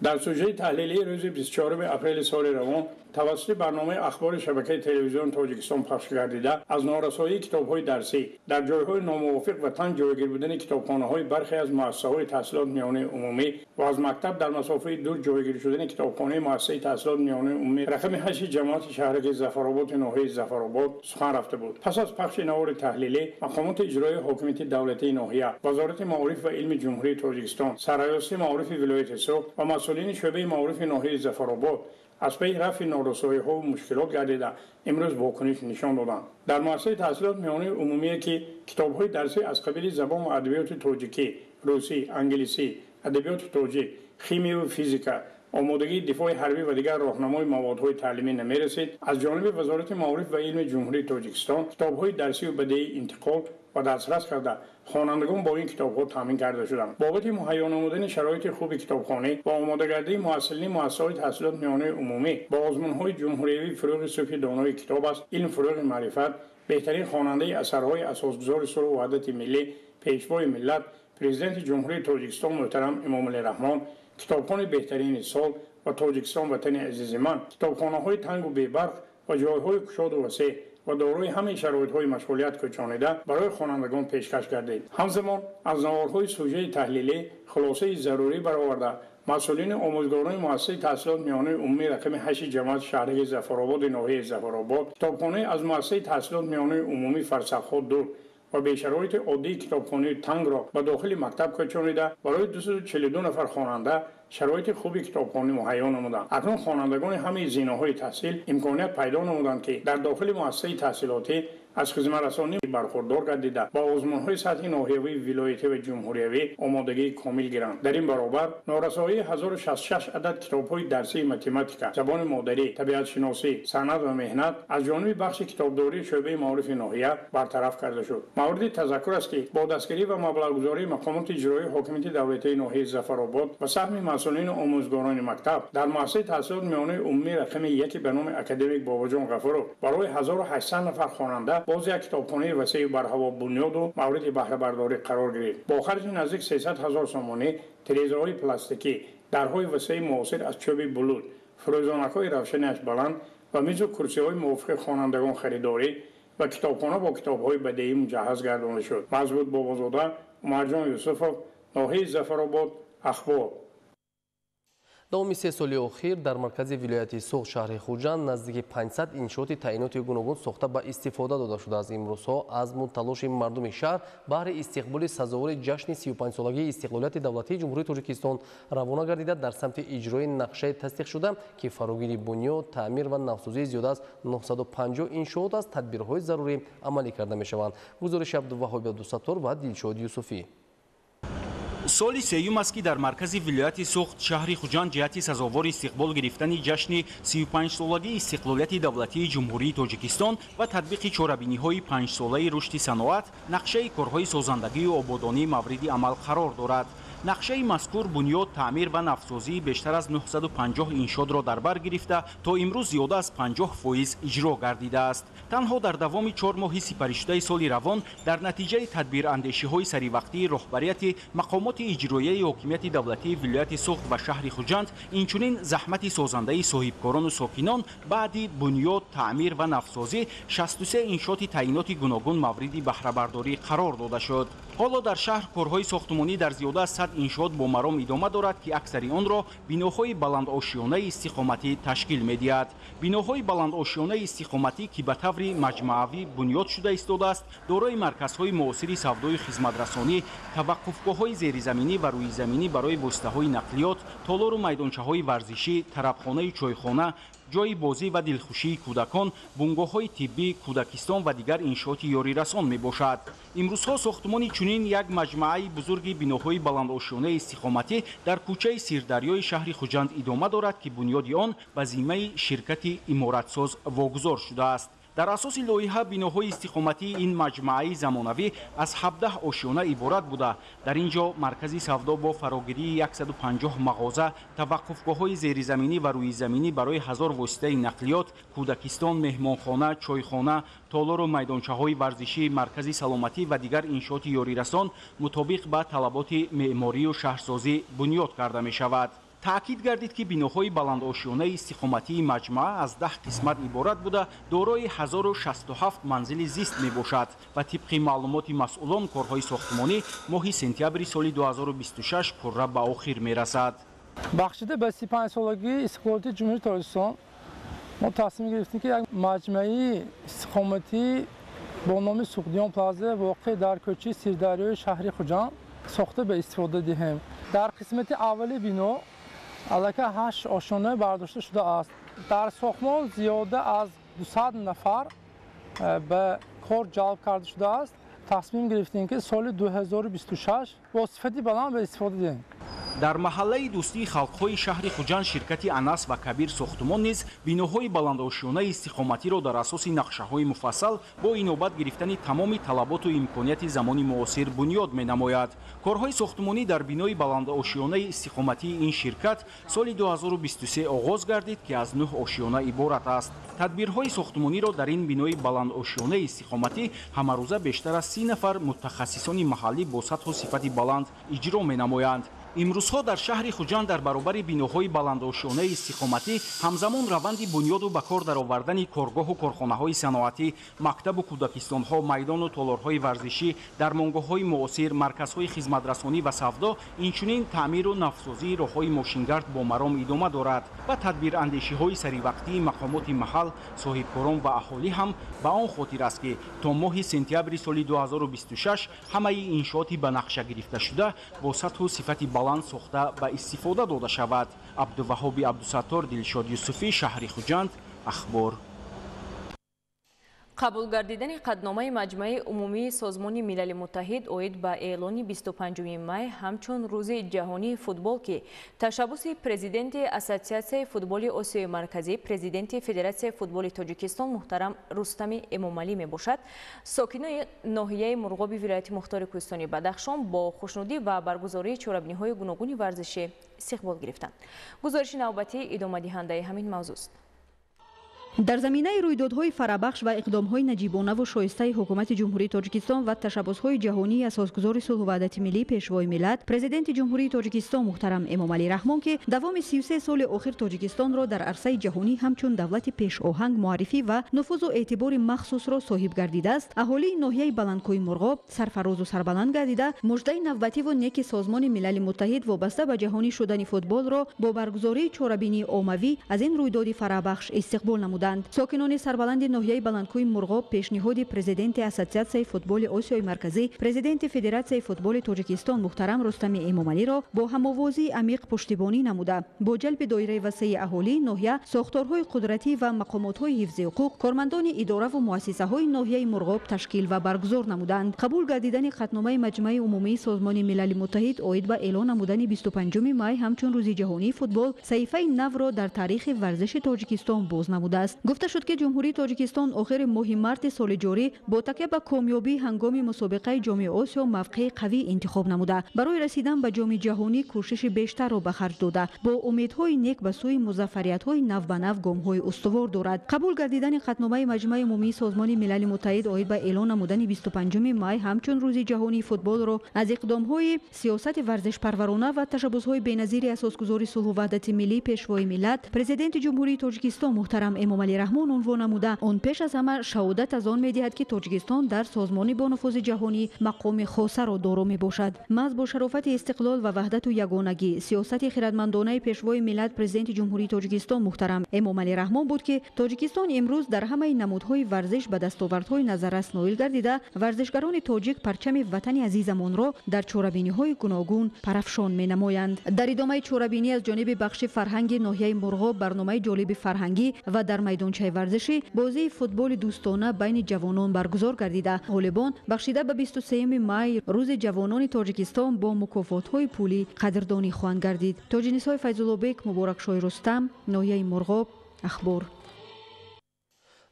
дар сӯҷаи таҳлилии рӯзи 24 апрели соли равон тавассути барномаи ахбори шабакаи телевизион Тоҷикистон пахш гардида аз норасоии китобҳои дарсӣ дар ҷойҳои номувофиқ ва танг ҷойгир будани китобхонаҳои бархе аз муассисаҳои таҳсилот миёнаи умумӣ ва аз мактаб дар масофаи дур ҷойгир шудани китобхонаи муассисаи таҳсилот миёнаи умумӣ рақами 8 ҷамоати шаҳраки Зафароботи ноҳияи Зафаробод сухан рафта буд. пас аз пахши навори таҳлилӣ мақомоти иҷроии ҳокимияти давлатии ноҳия, вазорати маориф ва илми ҷумҳурии Тоҷикистон, сарраёсати маорифи вилояти Суғд ва масъулини шӯъбаи маорифи ноҳияи Зафаробод از پی رفع نارسایی‌ها و مشکلات گردیده امروز واکنش نشان دادند. در مؤسسه تحصیلات میانه عمومی که کتاب‌های درسی از قبیل زبان و ادبیات تاجیکی، روسی، انگلیسی، ادبیات تاجیک، شیمی و فیزیکا، آمادگی دفاع حربی و دیگر راهنمای موادهای تعلیمی نمی‌رسید. از جانب وزارت معارف و علم جمهوری تاجیکستان کتاب‌های درسی و بدیهی انتقال و دسترس کرده خوانندگان با این کتاب‌ها تامین کرده شدند. بابت مهیا نمودن شرایط خوب کتابخانه و آماده‌گردی محصلین مؤسسات تحصیلات میانه عمومی با آزمون‌های جمهوری فروغ صوفی دانای کتاب است، علم فروغ معرفت، بهترین خواننده اثرهای اساسگذار صلح و وحدت ملی، پیشوای ملت، پرزیدنت جمهوری تاجیکستان محترم امامعلی رحمان، کتابخانه بهترین سال و تاجیکستان وطن عزیز من، کتابخانه‌های تنگ و بی‌برق و جایهای گشاد و وسیع و دارای همه شرایط‌های مشغولیت کوچانیده برای خوانندگان پیشکش گردید. همزمان از نوارهای سوژه تحلیلی خلاصه ضروری برآورده مسئولین آموزگاران مؤسسه تحصیلات میانه عمومی رقم 8 جماعت شهری ظفرآباد ناحیه ظفرآباد کتابخانه از مؤسسه تحصیلات میانه عمومی فرسخ‌ها دور و به شرایط عادی کتابخانه تنگ را به داخل مکتب کوچانیده برای 242 نفر خواننده شرایط خوبی کتابخانه مهیا نمودند. اکنون خوانندگان همه زینه‌های تحصیل امکانیت پیدا نمودند که در داخل مؤسسه تحصیلاتی از خدمت رسانی برخوردار گردیده با آزمون‌های سطح ناحیوی، ولایتی و جمهوریوی آمادگی کامل گیرند. در این برابر نارسایی 1066 عدد کتاب‌های درسی متماتیک، زبان مادری، طبیعت شناسی، صنعت و مهنت از جانب بخش کتابداری شعبه معارف ناحیه برطرف کرده شد. مورد تذکر است که با دستگیری و مبلغ‌گذاری مقامات اجرایی حاکمیت دولتی ناحیه ظفرآباد و سهم مسئولین آموزگاران مکتب در مؤسسه تحصیلات میانه عمومی رقم 1 به نام اکادمیک باباجان غفورov برای 1800 نفر خواننده باز یک کتابخانه وسیع بر هوا بنیاد و مورد بهره برداری قرار گرفت. با خرج نزدیک 300,000 سومانی، تریزهای پلاستیکی، درهای وسیع معاصر از چوب بلود، فروزانک‌های روشنش بلند و میز و کرسی‌های موافق خوانندگان خریداری و کتابخانه با کتاب‌های بدیهی مجهز گردانده شد. مزبوط بابازاده، مرجان یوسفov، ناحیه ظفرآباد، اخبار. دومی 3 سالی اخیر در مرکز ولایت سوخ شهر خوجند نزدیک 500 انشاءات تعییناتی گوناگون ساخته به استفاده داده شده. از امروزها عزم و تلاش مردم شهر بهر استقبال سزاوار جشن 35 سالگی استقلالیت دولتی جمهوری تاجیکستان روانه گردیده در سمت اجرای نقشه تصدیق شده که فراگیری بنیاد، تعمیر و نوسازی زیاده از 950 انشاءات از تدبیرهای ضروری عملی کرده می شوند. گزارش عبدالوهاب عبدالستار و دلشاد یوسفی. سال سیوم است که در مرکز ولایت سوخت شهر خوجند جهت سزاوار استقبال گرفتن جشن 35 سالگی استقلالیت دولتی جمهوری تاجیکستان و تطبیق چاره‌بینی‌های 5 ساله رشد صنعت نقشه کارهای سازندگی و آبادانی مورد عمل قرار دارد. نقشه مذکور بنیاد، تعمیر و نوسازی بیشتر از 950 انشاء را در بر گرفته تا امروز زیاده از 50% اجرا گردیده است. تنها در دوام 4 ماه سپری سال روان در نتیجه تدبیر اندیشی‌های سریوقتی رهبریت مقامات اجرایی حاکمیت دولتی ولایت سوخت و شهر خوجند اینچنین زحمت سازنده صاحبکاران و ساکنان بعد بنیاد، تعمیر و نوسازی 63 انشاءات تعیینات گوناگون مورد بهره برداری قرار داده شد. حالا در شهر کارهای ساختمانی در زیاده از 100 انشاءات با مرام ادامه دارد که اکثری آن را بناهای بلند آشیانه استقامتی تشکیل می‌دهد. بناهای بلند آشیانه استقامتی که به طور مجموعی بنیاد شده ایستاده است، دارای مرکزهای معاصر سودای خدمترسانی، توقفگاه‌های زیرزمینی و روی زمینی برای واسطه‌های نقلیات، تالار و میدانچه‌های ورزشی، طربخانه، چایخانه، جای بازی و دلخوشی کودکان، بنگاه‌های طبی، کودکستان و دیگر انشاءات یاری رسان میباشد. امروزها ساختمان چنین یک مجموعه بزرگ بناهای بلند آشیانه استقامتی در کوچه سیردریای شهر خوجند ادامه دارد که بنیاد آن به ذمه شرکت عمارتساز واگذار شده است. در اساس لایحه بناهای استقامتی این مجموعه زمانوی از 17 آشیانه عبارت بوده. در اینجا مرکزی سودا با فراگیری 150 مغازه، توقفگاه‌های زیرزمینی و روی زمینی برای 1000 واسطه نقلیات، کودکستان، مهمانخانه، چایخانه، تالار و میدانچه‌های ورزشی، مرکزی سلامتی و دیگر انشاءات یاری رسان مطابق به طلبات معماری و شهرسازی بنیاد کرده می شود. تأکید گردید که بناهای بلند آشیانه استقامتی مجموعه از 10 قسمت عبارت بوده دارای 1067 منزل زیست می باشد و طبق معلومات مسئولان کارهای ساختمانی ماه سپتامبر سال 2026 پرره به آخر می رسد. بخشیده به 35 سالگی استقلالیت جمهوری تاجیکستان ما تصمیم گرفتیم که یک مجموعه استقامتی با نام سوقدیان پلازا واقع در کوچه سیردریای شهر خوجند ساخته به استفاده دهیم. در قسمت اول بنا الکی 8 آشیانه برداشته شده است. در ساختمان زیاده از 200 نفر به کار جلب کرده شده است. تصمیم گرفتیم که سال 2026 با صفتی بلند به استفاده دهیم. در محله دوستی خلق‌های شهر خوجанд شرکتی انس و کبیر ساختمان نیز بیناهای بلندآشیانه استقامتی را در اساس نقشه‌های مفصل با اینوبت گرفتن تمام طلبات و امکانات زمان معاصر بنیاد می‌نماید. کارهای ساختمانی در بینای بلندآشیانه استقامتی این شرکت سال 2023 آغاز گردید که از 9 آشیانه عبارت است. تدبیرهای ساختمانی را در این بینای بلندآشیانه استقامتی همروزه بیشتر از 30 نفر متخصصان محلی با سطح و صفت بلند اجرا می‌نمایند. امروزها در شهر خوجанд در برابر بیناهای بلندآشیانه استقامتی همزمان روند بنیاد و به کار درآوردن کارگاه و کارخانه‌های صنعتی، مکتب و کودکستان‌ها، میدان و تالارهای ورزشی، درمانگاه‌های معاصر، مرکزهای خدمت‌رسانی و سودا، اینچنین تعمیر و نفت‌سازی راه‌های ماشینگرد با مرام ادامه دارد و تدبیراندیشی‌های سریوقتی مقامات محل، صاحبکاران و اهالی هم به آن خاطر است که تا ماه سپتامبر سال 2026 همه انشاءات به نقشه گرفته شده با سطح و صفت بلند ساخته به استفاده داده شود. عبدالوهاب عبدالستار، دلشاد یوسفی، شهر خوجанд، اخبار. قبول گردیدن قطعنامه مجمع عمومی سازمان ملل متحد اوید به اعلان 25 می همچون روز جهانی فوتبال که تشبث پرزیدنت اسوسیاسیون فوتبال آسیای مرکزی پرزیدنت فدراسیون فوتبال تاجیکستان محترم رستم امامعلی می باشد، ساکنان ناحیه مرغاب ولایت مختار کوهستانی بدخشان با خوشنودی و برگزاری چهاربینی‌های گوناگون ورزشی استقبال گرفتند. گزارش نوبتی ادامه دهنده همین موضوع است. در زمینه رویدادهای فرابخش و اقدامهای نجیبانه و شایسته حکومت جمهوری تاجیکستان و تشبثهای جهانی اساسگزار صلح و وحدت ملی پیشوای ملت پرزیدنت جمهوری تاجیکستان محترم امامعلی رحمان که دوام 33 سال اخیر تاجیکستان را در عرصه جهانی همچون دولت پیش آهنگ معرفی و نفوذ و اعتبار مخصوص را صاحب گردیده است، اهالی ناحیه بلندکوی مرغاب سرفراز و سربلند گردیده مژده نوبتی و نیک سازمان ملل متحد وابسته به جهانی شدن فوتبال را با برگزاری چهاربینی عمومی از این رویداد فرابخش استقبال نمودند. ساکنان سربلند ناحیه بلندکوی مرغاب پیشنهاد پرزیدنت اسوسیاسیون فوتبال آسیای مرکزی پرزیدنت فدراسیون فوتبال تاجیکستان محترم رستم امامعلی را با هم‌آوازی عمیق پشتیبانی نموده با جلب دایره وسیع اهالی ناحیه، ساختارهای قدرتی و مقامات‌های حفظ حقوق، کارمندان اداره و مؤسسه‌های ناحیه مرغاب تشکیل و برگزار نمودند. قبول گردیدن قطعنامه مجمع عمومی سازمان ملل متحد اوید به اعلان نمودن 25 می همچون روز جهانی فوتبال صحیفه نو را در تاریخ ورزش تاجیکستان باز نموده است. گفته شد که جمهوری تاجیکستان آخر ماه مارس سال جاری با تکیه به کامیابی هنگام مسابقه جام آسیا موقع قوی انتخاب نموده برای رسیدن به جام جهانی کوشش بیشتر را به خرج داده با امیدهای نیک به سوی موفقیت‌های نو به نو گام‌های استوار دارد. قبول گردیدن قطعنامه مجمع عمومی سازمان ملل متحد اوید به اعلان نمودن 25 می همچون روز جهانی فوتبال را از اقدام‌های سیاست ورزش پرورانه و تشبث‌های بی‌نظیر اساسگزار صلح و وحدت ملی پیشوای ملت پرزیدنت جمهوری تاجیکستان محترم امامعلی رحمان عنوان نموده، آن پیش از همه شهادت از آن می‌دهد که تاجیکستان در سازمان با نفوذ جهانی مقام خاصه را دارا میباشد. محض با شرافت استقلال و وحدت و یگانگی سیاست خردمندانه پیشوای ملت پرزیدنت جمهوری تاجیکستان محترم امامعلی رحمان بود که تاجیکستان امروز در همه نمودهای ورزش به دستاوردهای نظررس نائل گردیده ورزشگران تاجیک پرچم وطن عزیزمان را در چهاربینی‌های گوناگون پرافشان می‌نمایند. در ادامه چهاربینی از جانب بخش فرهنگی ناحیه مرغاب برنامه جالب فرهنگی و در میدانچه ورزشی بازی فوتبال دوستانه بین جوانان برگزار گردیده. غالبان بخشیده به 23 می روز جوانان تاجیکستان با مکافات‌های پولی قدردانی خواهند گردید. تاج‌نسای فیض‌الله بیگ، مبارک شاه رستم، ناحیه مرغاب، اخبار.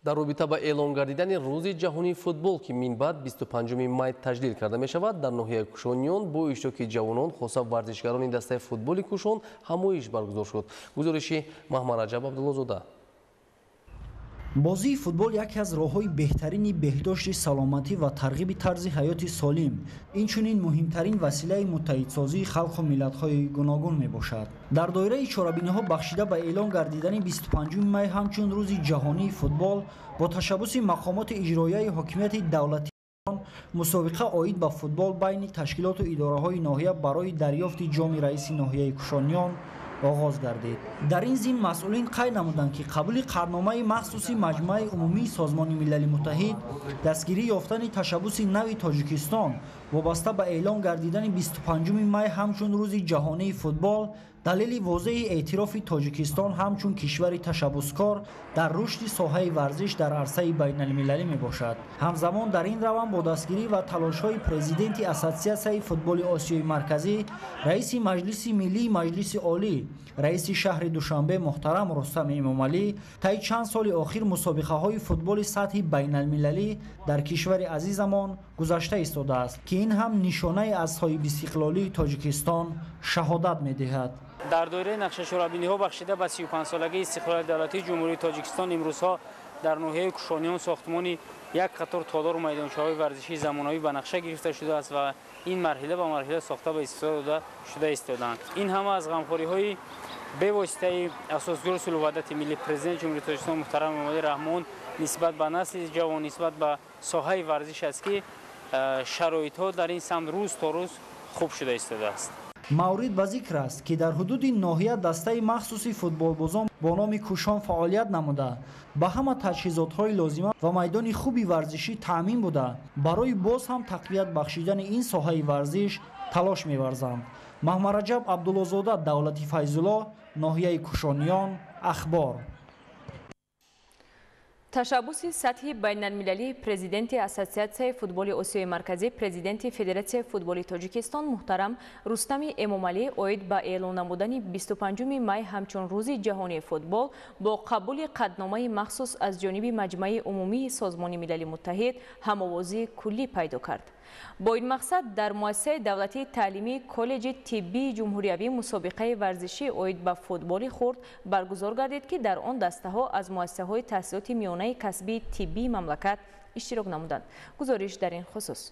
در رابطه با اعلان گردیدن روز جهانی فوتبال که من بعد 25 می تجلیل کرده می شود، در ناحیه کوشانیان با اشتراک جوانان خاصه ورزشگران دسته فوتبال کوشان همایش برگزار شد. گزارش محمد رجب عبدالله‌زاده. بازی فوتبال یکی از راه‌های بهترین بهداشت سلامتی و ترغیب طرز حیات سالم، اینچنین مهمترین وسیله متحدسازی خلق و ملت‌های گوناگون میباشد. در دایره چهاربینی‌ها بخشیده به اعلان گردیدن 25 می همچون روز جهانی فوتبال با تشبث مقامات اجرایی حاکمیت دولتی مسابقه عاید به فوتبال بین تشکیلات و اداره‌های ناحیه برای دریافت جام رئیس ناحیه کوشانیان آغاز گردید. در این ضمن مسئولین قید نمودند که قبول قرارنامه مخصوصی مجمع عمومی سازمان ملل متحد دستگیری یافتن تشبث نو تاجیکستان وابسته به اعلان گردیدن 25 می همچون روز جهانی فوتبال دلیل واضح اعتراف تاجیکستان همچون کشوری تشبثکار در رشد ساحه ورزش در عرصه بین المللی می باشد. همزمان در این روند با دستگیری و تلاش های پرزیدنت اسوسیاسیون فوتبال آسیای مرکزی، رئیس مجلس ملی مجلس عالی، رئیس شهر دوشنبه محترم رستم امامعلی، طی چند سال اخیر مسابقه های فوتبال سطح بین المللی در کشور عزیزمان گذشته ایستاده است که این هم نشانه از صاحب استقلالی تاجیکستان شهادت می دهد. در دوره نقشه شورابینی ها بخشیده به 35 سالگی استقلال دولتی جمهوری تاجیکستان امروزها در ناحیه کوشانیان ساختمان یک قطار تالار و میدانچه‌های ورزشی زمانه‌ای به نقشه گرفته شده است و این مرحله به مرحله ساخته به استفاده داده شده ایستادند. این همه از غمخوری‌های به واسطه اساسگزار صلح و وحدت ملی پرزیدنت جمهوری تاجیکستان محترم امامعلی رحمان نسبت به نسل جوان، نسبت به ساحه ورزش است که شرایط‌ها در این سمت روز تا روز خوب شده ایستاده است. مورد به ذکر است که در حدود ناحیه دسته مخصوصی فوتبالبازان با نام کوشان فعالیت نموده به همه تجهیزات‌های لازمه و میدان خوبی ورزشی تامین بوده برای باز هم تقویت بخشیدن این ساحه ورزش تلاش می‌ورزند. محمد رجب عبدالله‌زاده، دولتی فیض‌الله، ناحیه کوشانیان، اخبار. تشبث سطحی بین المللی پرزیدنت اسوسیاسیون فوتبال آسیای مرکزی پرزیدنت فدراسیون فوتبال تاجیکستان محترم رستم امامعلی اوید با اعلان نمودن 25 می همچون روز جهانی فوتبال با قبول قطعنامه مخصوص از جانب مجمع عمومی سازمان ملل متحد هم‌آوازی کلی پیدا کرد. با این مقصد در مؤسسه دولتی تعلیمی کالج طبی جمهوریوی مسابقه ورزشی اوید به فوتبال خرد برگزار گردید که در آن دسته ها از مؤسسه های تحصیلات میانه کسبی طبی مملکت اشتراک نمودند. گزارش در این خصوص.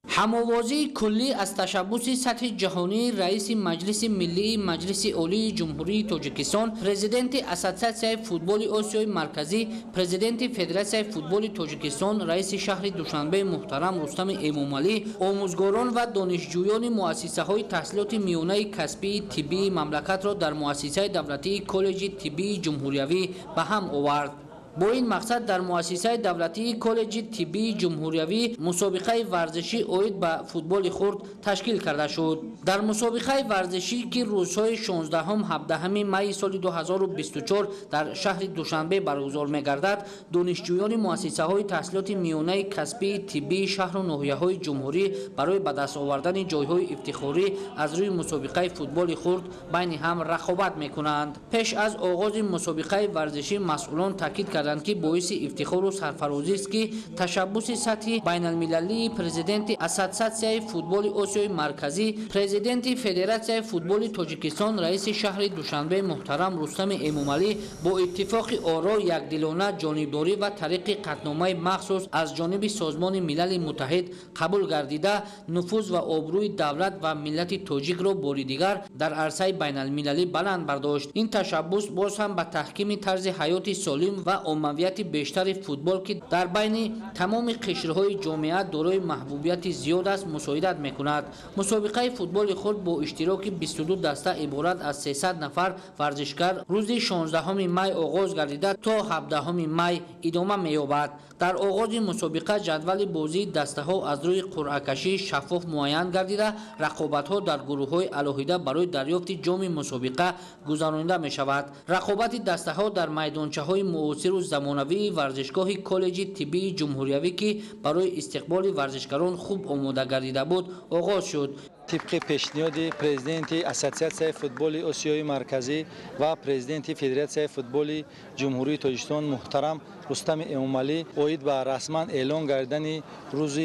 هم‌آوازی کلی از تشبث سطح جهانی رئیس مجلس ملی مجلس عالی جمهوری تاجیکستان، پرزیدنت اسوسیاسیون فوتبال آسیای مرکزی، پرزیدنت فدراسیون فوتبال تاجیکستان، رئیس شهر دوشنبه محترم رستم امامعلی، آموزگاران و دانشجویان مؤسسه‌های تحصیلات میانه کسبی طبی مملکت را در مؤسسه دولتی کالج طبی جمهوریوی به هم آورد. با این مقصد در مؤسسه دولتی کالج طبی جمهوریوی مسابقه ورزشی اوید به فوتبال خرد تشکیل کرده شد. در مسابقه ورزشی که روزهای 16 و 17 می سال 2024 در شهر دوشنبه برگزار می‌گردد، دانشجویان مؤسسه‌های تحصیلات میانه کسبی طبی شهر و ناحیه‌های جمهوری برای به دست آوردن جای‌های افتخاری از روی مسابقه فوتبال خرد بین هم رقابت می‌کنند. پیش از آغاز مسابقه ورزشی مسئولان تاکید کردند که باعث افتخار و سرفرازی است که تشبث سطحی بین المللی پرزیدنت اسوسیاسیون فوتبال آسیای مرکزی، پرزیدنت فدراسیون فوتبال تاجیکستان، رئیس شهر دوشنبه محترم رستم امامعلی با اتفاق آرا یکدلانه جانبداری و طریق قطعنامه مخصوص از جانب سازمان ملل متحد قبول گردیده نفوذ و آبروی دولت و ملت تاجیک را بار دیگر در عرصه بین المللی بلند برداشت. این تشبث باز هم به تحکیم طرز حیات سالم و عمومیت بیشتر فوتبال که در بین تمام قشرهای جامعه دارای محبوبیت زیاد است مساعدت میکند. مسابقه فوتبال خرد با اشتراک 22 دسته عبارت از 300 نفر ورزشکار روز 16 می آغاز گردیده تا 17 می ادامه می‌یابد. در آغاز مسابقه جدول بازی دسته ها از روی قرعه کشی شفاف معین گردیده رقابت ها در گروه های علاهیده برای دریافت جام مسابقه گذرانده می شود. رقابت دسته ها در میدانچه های معاصر و زمانوی ورزشگاه کالج طبی جمهوریوی که برای استقبال ورزشکاران خوب آماده گردیده بود آغاز شد. طبق پیشنهاد پرزیدنت اسوسیاسیون فوتبال آسیای مرکزی و پرزیدنت فدراسیون فوتبال جمهوری تاجیکستان محترم رستم امامعلی اوید به رسما اعلان گردیدن روز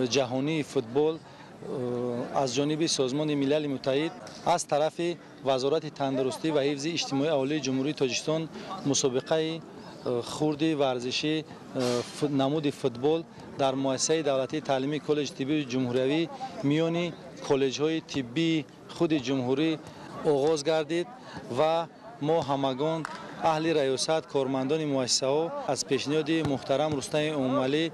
جهانی فوتبال از جانب سازمان ملل متحد از طرف وزارت تندرستی و حفظ اجتماعی عالی جمهوری تاجیکستان مسابقه خرد ورزشی نمود فوتبال در مؤسسه دولتی تعلیمی کالج طبی جمهوریوی میان کالج های طبی خود جمهوری آغاز گردید و ما همگان اهل ریاست کارمندان مؤسسه ها از پیشنهاد محترم رستم امامعلی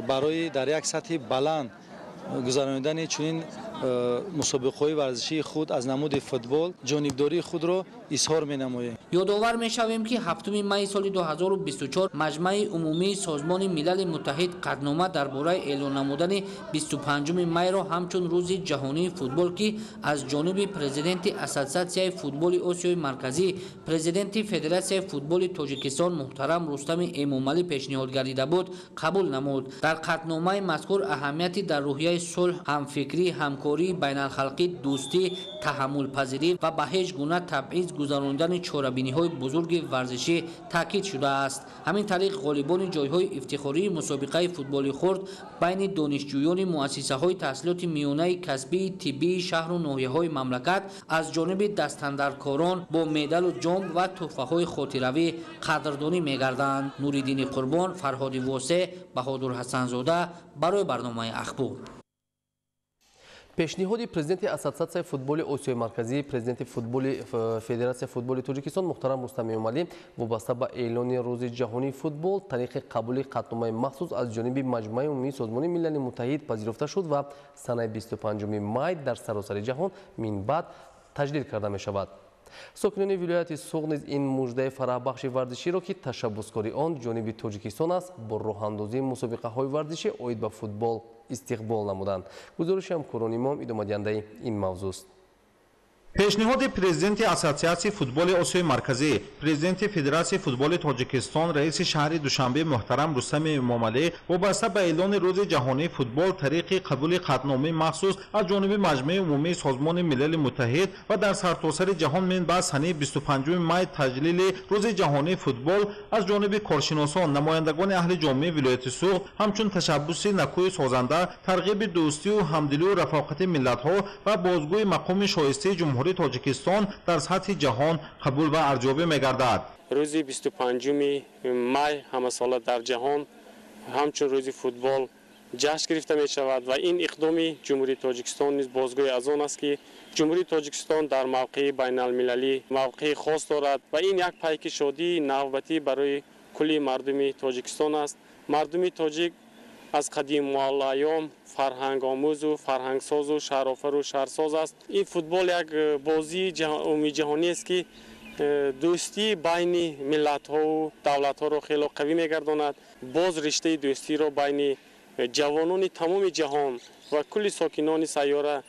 برای در یک سطح بلند گذراندن چنین مسابقه‌های ورزشی خود از نمود فوتبال جانبداری خود را اظهار می‌نماییم. یادآور می‌شویم که 7 می سال 2024 مجمع عمومی سازمان ملل متحد قطعنامه درباره اعلان نمودن 25 می را همچون روز جهانی فوتبال که از جانب پرزیدنت اسوسیاسیون فوتبال آسیای مرکزی پرزیدنت فدراسیون فوتبال تاجیکستان محترم رستم امامعلی پیشنهاد گردیده بود قبول نمود. در قطعنامه مذکور اهمیتی در روحیه صلح، همفکری، همکاری بین‌الخلقی، دوستی، تحمل پذیری و به هیچ گونه تبعیض گذراندن چاره‌بینی‌های بزرگ ورزشی تاکید شده است. همین طریق غالبان جای‌های افتخاری مسابقه فوتبال خرد بین دانشجویان مؤسسه‌های تحصیلات میانه کسبی طبی شهر و ناحیه‌های مملکت از جانب دستاندرکاران با مدال و جام و تحفه‌های خاطروی قدردانی می‌گردند. نوریدین قربان، فرهاد واسع، بهادر حسن‌زاده برای برنامه اخبار. پیشنهاد پرزیدنت اسوسیاسیون فوتبال آسیای مرکزی پرزیدنت فدراسیون فوتبال تاجیکستان محترم رستم امامعلی وابسته به اعلان روز جهانی فوتبال طریق قبول قطعنامه مخصوص از جانب مجمع عمومی سازمان ملل متحد پذیرفته شد و سنه 25 می در سراسر جهان من بعد تجدید کرده می شود. ساکنان ولایت سوغ نیز این مژده فرحبخش ورزشی را که تشبثکاری آن جانب تاجیکستان است با راه اندازی مسابقه های ورزشی عاید به فوتبال استقبال نمودند. گزارش همکاران امام ادامه دهنده این موضوع است. پیشنهاد پرزیدنت اسوسیاسیون فوتبال آسیای مرکزی پرزیدنت فدراسیون فوتبال تاجیکستان رئیس شهر دوشنبه محترم رستم امامعلی وابسته به اعلان روز جهانی فوتبال طریق قبول قطعنامه مخصوص از جانب مجمع عمومی سازمان ملل متحد و در سرتاسر جهان من بعد سنه 25 می تجلیل روز جهانی فوتبال از جانب کارشناسان نمایندگان اهل جامعه ولایت سوغ همچون تشبث نکوی سازنده ترغیب دوستی و همدلی و رفاقت ملت‌ها و بازگوی مقام شایسته جمهوری تاجیکستان در سطح جهان قبول و ارزیابی می‌گردد. روز 25 می همه ساله در جهان همچون روز فوتبال جشن گرفته می شود و این اقدام جمهوری تاجیکستان نیز بازگوی از آن است که جمهوری تاجیکستان در موقع بین المللی موقع خاص دارد و این یک پیک شادی نوبتی برای کلی مردم تاجیکستان است. مردم تاجیک از قدیم و ایام فرهنگ آموز و فرهنگ ساز و شهرآفر و شهرساز است. این فوتبال یک بازی عمومی جهانی است که دوستی بین ملت ها و دولت ها را خیلی قوی می‌گرداند. باز رشته دوستی را بین جوانان تمام جهان و کل ساکنان سیاره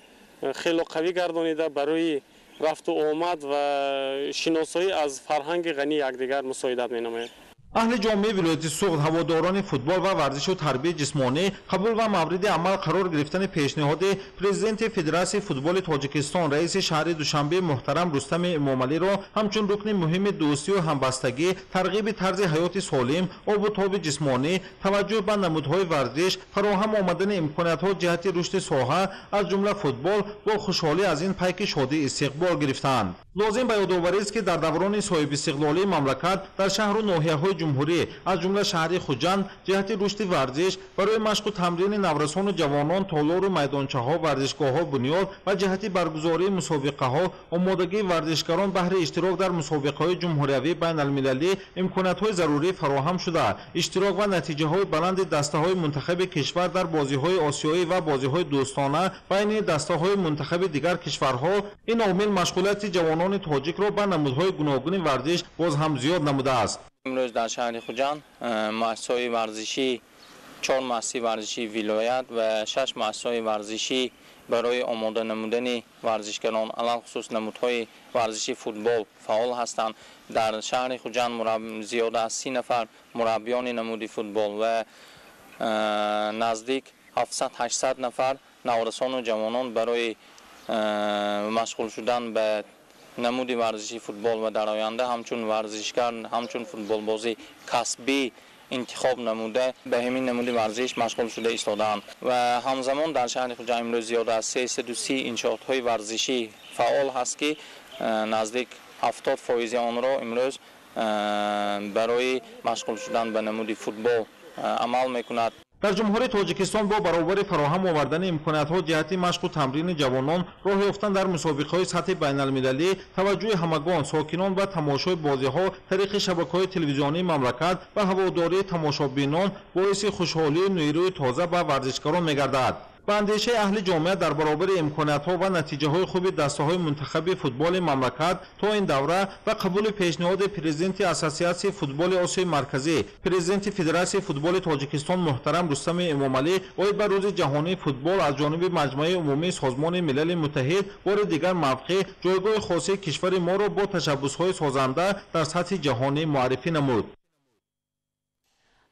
خیلی قوی گردانیده برای رفت و آمد و شناسایی از فرهنگ غنی یکدیگر مساعدت می‌نماید. اهل جامعه ولایت سوغد هواداران فوتبال و ورزش و تربیت جسمانی قبول و مورد عمل قرار گرفتن پیشنهاد پرزیدنت فدراسیون فوتبال تاجیکستان رئیس شهر دوشنبه محترم رستم امامعلی را همچون رکن مهم دوستی و همبستگی ترغیب طرز حیات سالم آب و تاب جسمانی توجه به نمودهای ورزش فراهم آمدن امکانات‌ها جهت رشد ساحه از جمله فوتبال با خوشحالی از این پیک شادی استقبال گرفتند. لازم به یادآوری است که در دوران صاحب استقلالی مملکت در شهر و ناحیه‌های جمهوری از جمله شهر خوجند جهت رشد ورزش برای مشق و تمرین نورسان و جوانان تالار و میدانچه‌ها ورزشگاه‌ها بنیاد و جهت برگزاری مسابقه‌ها آمادگی ورزشکاران بهر اشتراک در مسابقه‌های جمهوری بین المللی امکانات‌های ضروری فراهم شده اشتراک و نتیجه‌های بلند دسته‌های منتخب کشور در بازی‌های آسیایی و بازی‌های دوستانه بین دسته‌های منتخب دیگر کشورها این عامل مشغولیت جوانان تاجیک را به نمودهای گوناگون ورزش باز هم زیاد نموده است. امروز در شهر خوجند مؤسسه‌های ورزشی 4 مؤسسه ورزشی ولایت و 6 مؤسسه ورزشی برای آماده نمودن ورزشکاران علل خصوص نمودهای ورزشی فوتبال فعال هستند. در شهر خوجند زیاده از 30 نفر مربیان نمودی فوتبال و نزدیک 700-800 نفر نورسان و جوانان برای مشغول شدن به نمودی ورزشی فوتبال و در آینده همچون ورزشکار همچون فوتبال بازی کسبی انتخاب نموده به همین نمودی ورزش مشغول شده ایستادند و همزمان در شهر خوجند امروز زیاده از 330 انشاءات ورزشی فعال هست که نزدیک 70% آن را امروز برای مشغول شدن به نمودی فوتبال عمل میکند. در جمهوری تاجیکستان با برابر فراهم آوردن امکانات‌ها جهت مشق و تمرین جوانان راه یافتن در مسابقه‌های سطح بین‌المللی توجه همگان ساکنان و تماشای بازی‌ها طریق شبکه‌های تلویزیونی مملکت و هواداری تماشابینان باعث خوشحالی و نیروی تازه به ورزشکاران می‌گردد. با اندیشه اهل جامعه در برابر امکانات‌ها و نتیجه‌های خوب دسته‌های منتخب فوتبال مملکت تا این دوره و قبول پیشنهاد پرزیدنت اساسیاسیون فوتبال آسیای مرکزی، پرزیدنت فدراسیون فوتبال تاجیکستان محترم رستم امامعلی باید بر روز جهانی فوتبال از جانب مجمع عمومی سازمان ملل متحد بار دیگر موقع جایگاه خاص کشور ما را با تشبس‌های سازنده در سطح جهانی معرفی نمود.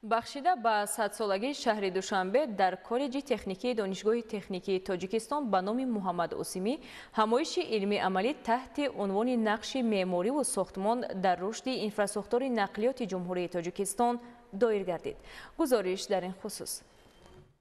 бахшида ба 100-солагии шаҳри Душанбе дар коллеҷи техникии донишгоҳи техникии Тоҷикистон ба номи Муҳаммад Осимӣ ҳамоиши илми амалӣ таҳти унвони нақши меъмориву сохтмон дар рушди инфраструктури нақлиёти Ҷумҳурии Тоҷикистон доир гардид. гузориш дар ин хусус.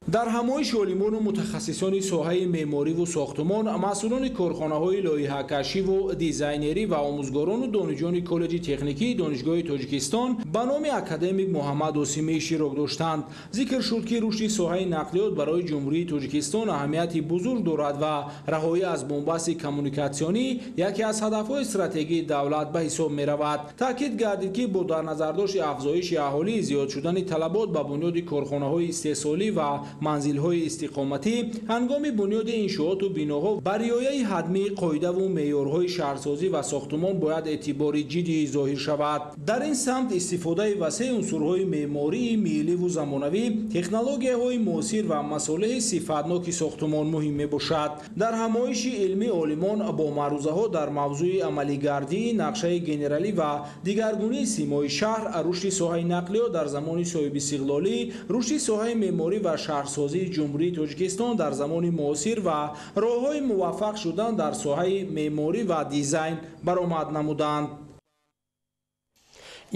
дар ҳамоиш олимону мутахассисони соҳаи меъмориву сохтмон, масъулони корхонаҳои лоиҳакашиву дизайнерӣ ва омӯзгорону донишҷони коллеҷи техникии донишгоҳи Тоҷикистон ба номи академик Муҳаммад Осимӣ иштирок доштанд. зикр шуд ки рушди соҳаи нақлиёт барои Ҷумҳурии Тоҷикистон аҳамияти бузург дорад ва раҳоӣ аз бомбасти коммуникатсионӣ яке аз ҳадафҳои стратегии давлат ба ҳисоб меравад. таъкид гардид ки бо дар назардошти афзоиши аҳолӣ, зиёд шудани талабот ба бунёди корхонаҳои истеҳсолӣ ва манзилҳои истиқоматӣ, ҳангоми бунёди иншооту биноҳо ба риояи ҳадмии қоидаву меъёрҳои шаҳрсозӣ ва сохтмон бояд эътибори ҷиддӣ зоҳир шавад. дар ин самт истифодаи васеъи унсурҳои меъмории милливу замонавӣ, технологияҳои муосир ва масолиҳи сифатноки сохтмон муҳим мебошад. дар ҳамоиши илмӣ олимон бо маърузаҳо дар мавзӯи амалигардии нақшаи генералӣ ва дигаргунии симои шаҳр, рушди соҳаи нақлиёт дар замони соҳибистиқлолӣ, рушди соҳаи меъморӣ ва шаҳрсозии Ҷумҳурии Тоҷикистон дар замони муосир ва роҳҳои муваффақ шудан дар соҳаи меъморӣ ва дизайн баромад намуданд.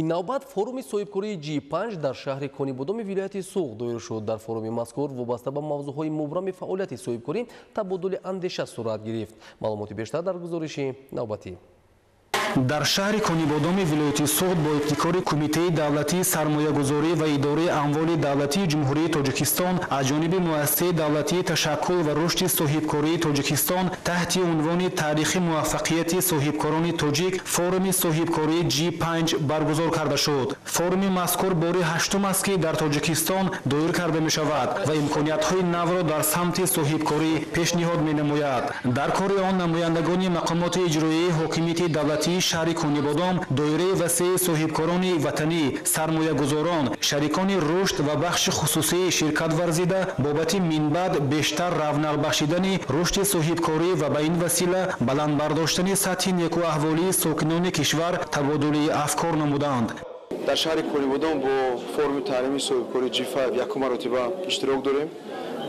ин навбат форуми соҳибкории G5 дар шаҳри Конибодоми вилояти Суғ доир шуд. дар форуми мазкур вобаста ба мавзӯъҳои мубрами фаъолияти соҳибкорӣ табодули андеша сурат гирифт. маълумоти бештар дар гузориши навбатӣ. дар шаҳри Конибодоми вилояти Суғд бо ибтикори Кумитаи давлатии сармоягузорӣ ва идораи амволи давлатии Ҷумҳурии Тоҷикистон аз ҷониби муассисаи давлатии ташаккул ва рушди соҳибкории Тоҷикистон таҳти унвони таърихи муваффақияти соҳибкорони тоҷик форуми соҳибкории G5 баргузор карда шуд. форуми мазкур бори ҳаштум аст ки дар Тоҷикистон доир карда мешавад ва имкониятҳои навро дар самти соҳибкорӣ пешниҳод менамояд. дар кори он намояндагони мақомоти иҷроии ҳокимияти давлатии шаҳри Конибодом, доираи васеи соҳибкорони ватанӣ, сармоягузорон, шарикони рушд ва бахши хусусӣ ширкат варзида бобати минбаъд бештар равнақ бахшидани рушди соҳибкорӣ ва ба ин васила баландбардоштани сатҳи некуаҳволии сокинони кишвар табодули афкор намуданд. дар шаҳри Конибодом бо форуми таълими соҳибкории G5 якум маротиба иштирок дорем.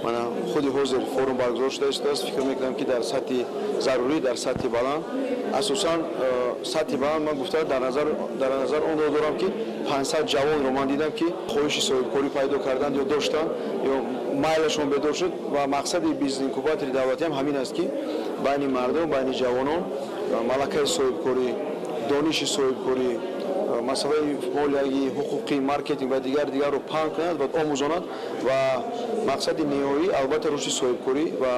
мана худи ҳозир форум баргузор шуда истааст. фикр мекунам ки дар сатҳи зарурӣ, дар сатҳи баланд, асосан сатҳи баланд ман гуфта дар назар он дорам ки 500 ҷавонро ман дидам ки хоҳиши соҳибкорӣ пайдо карданд ё доштанд ё майлашон бедор шуд ва мақсади бизнес инкубатори давлатӣ ҳам ҳамин аст ки байни мардум, байни ҷавонон малакаи соҳибкорӣ, дониши соҳибкорӣ, масъалаи молиягӣ, ҳуқуқӣ, маркетинг ва дигарро паҳн кунад ва омӯзонад ва мақсади ниҳоӣ албатта рушди соҳибкорӣ ва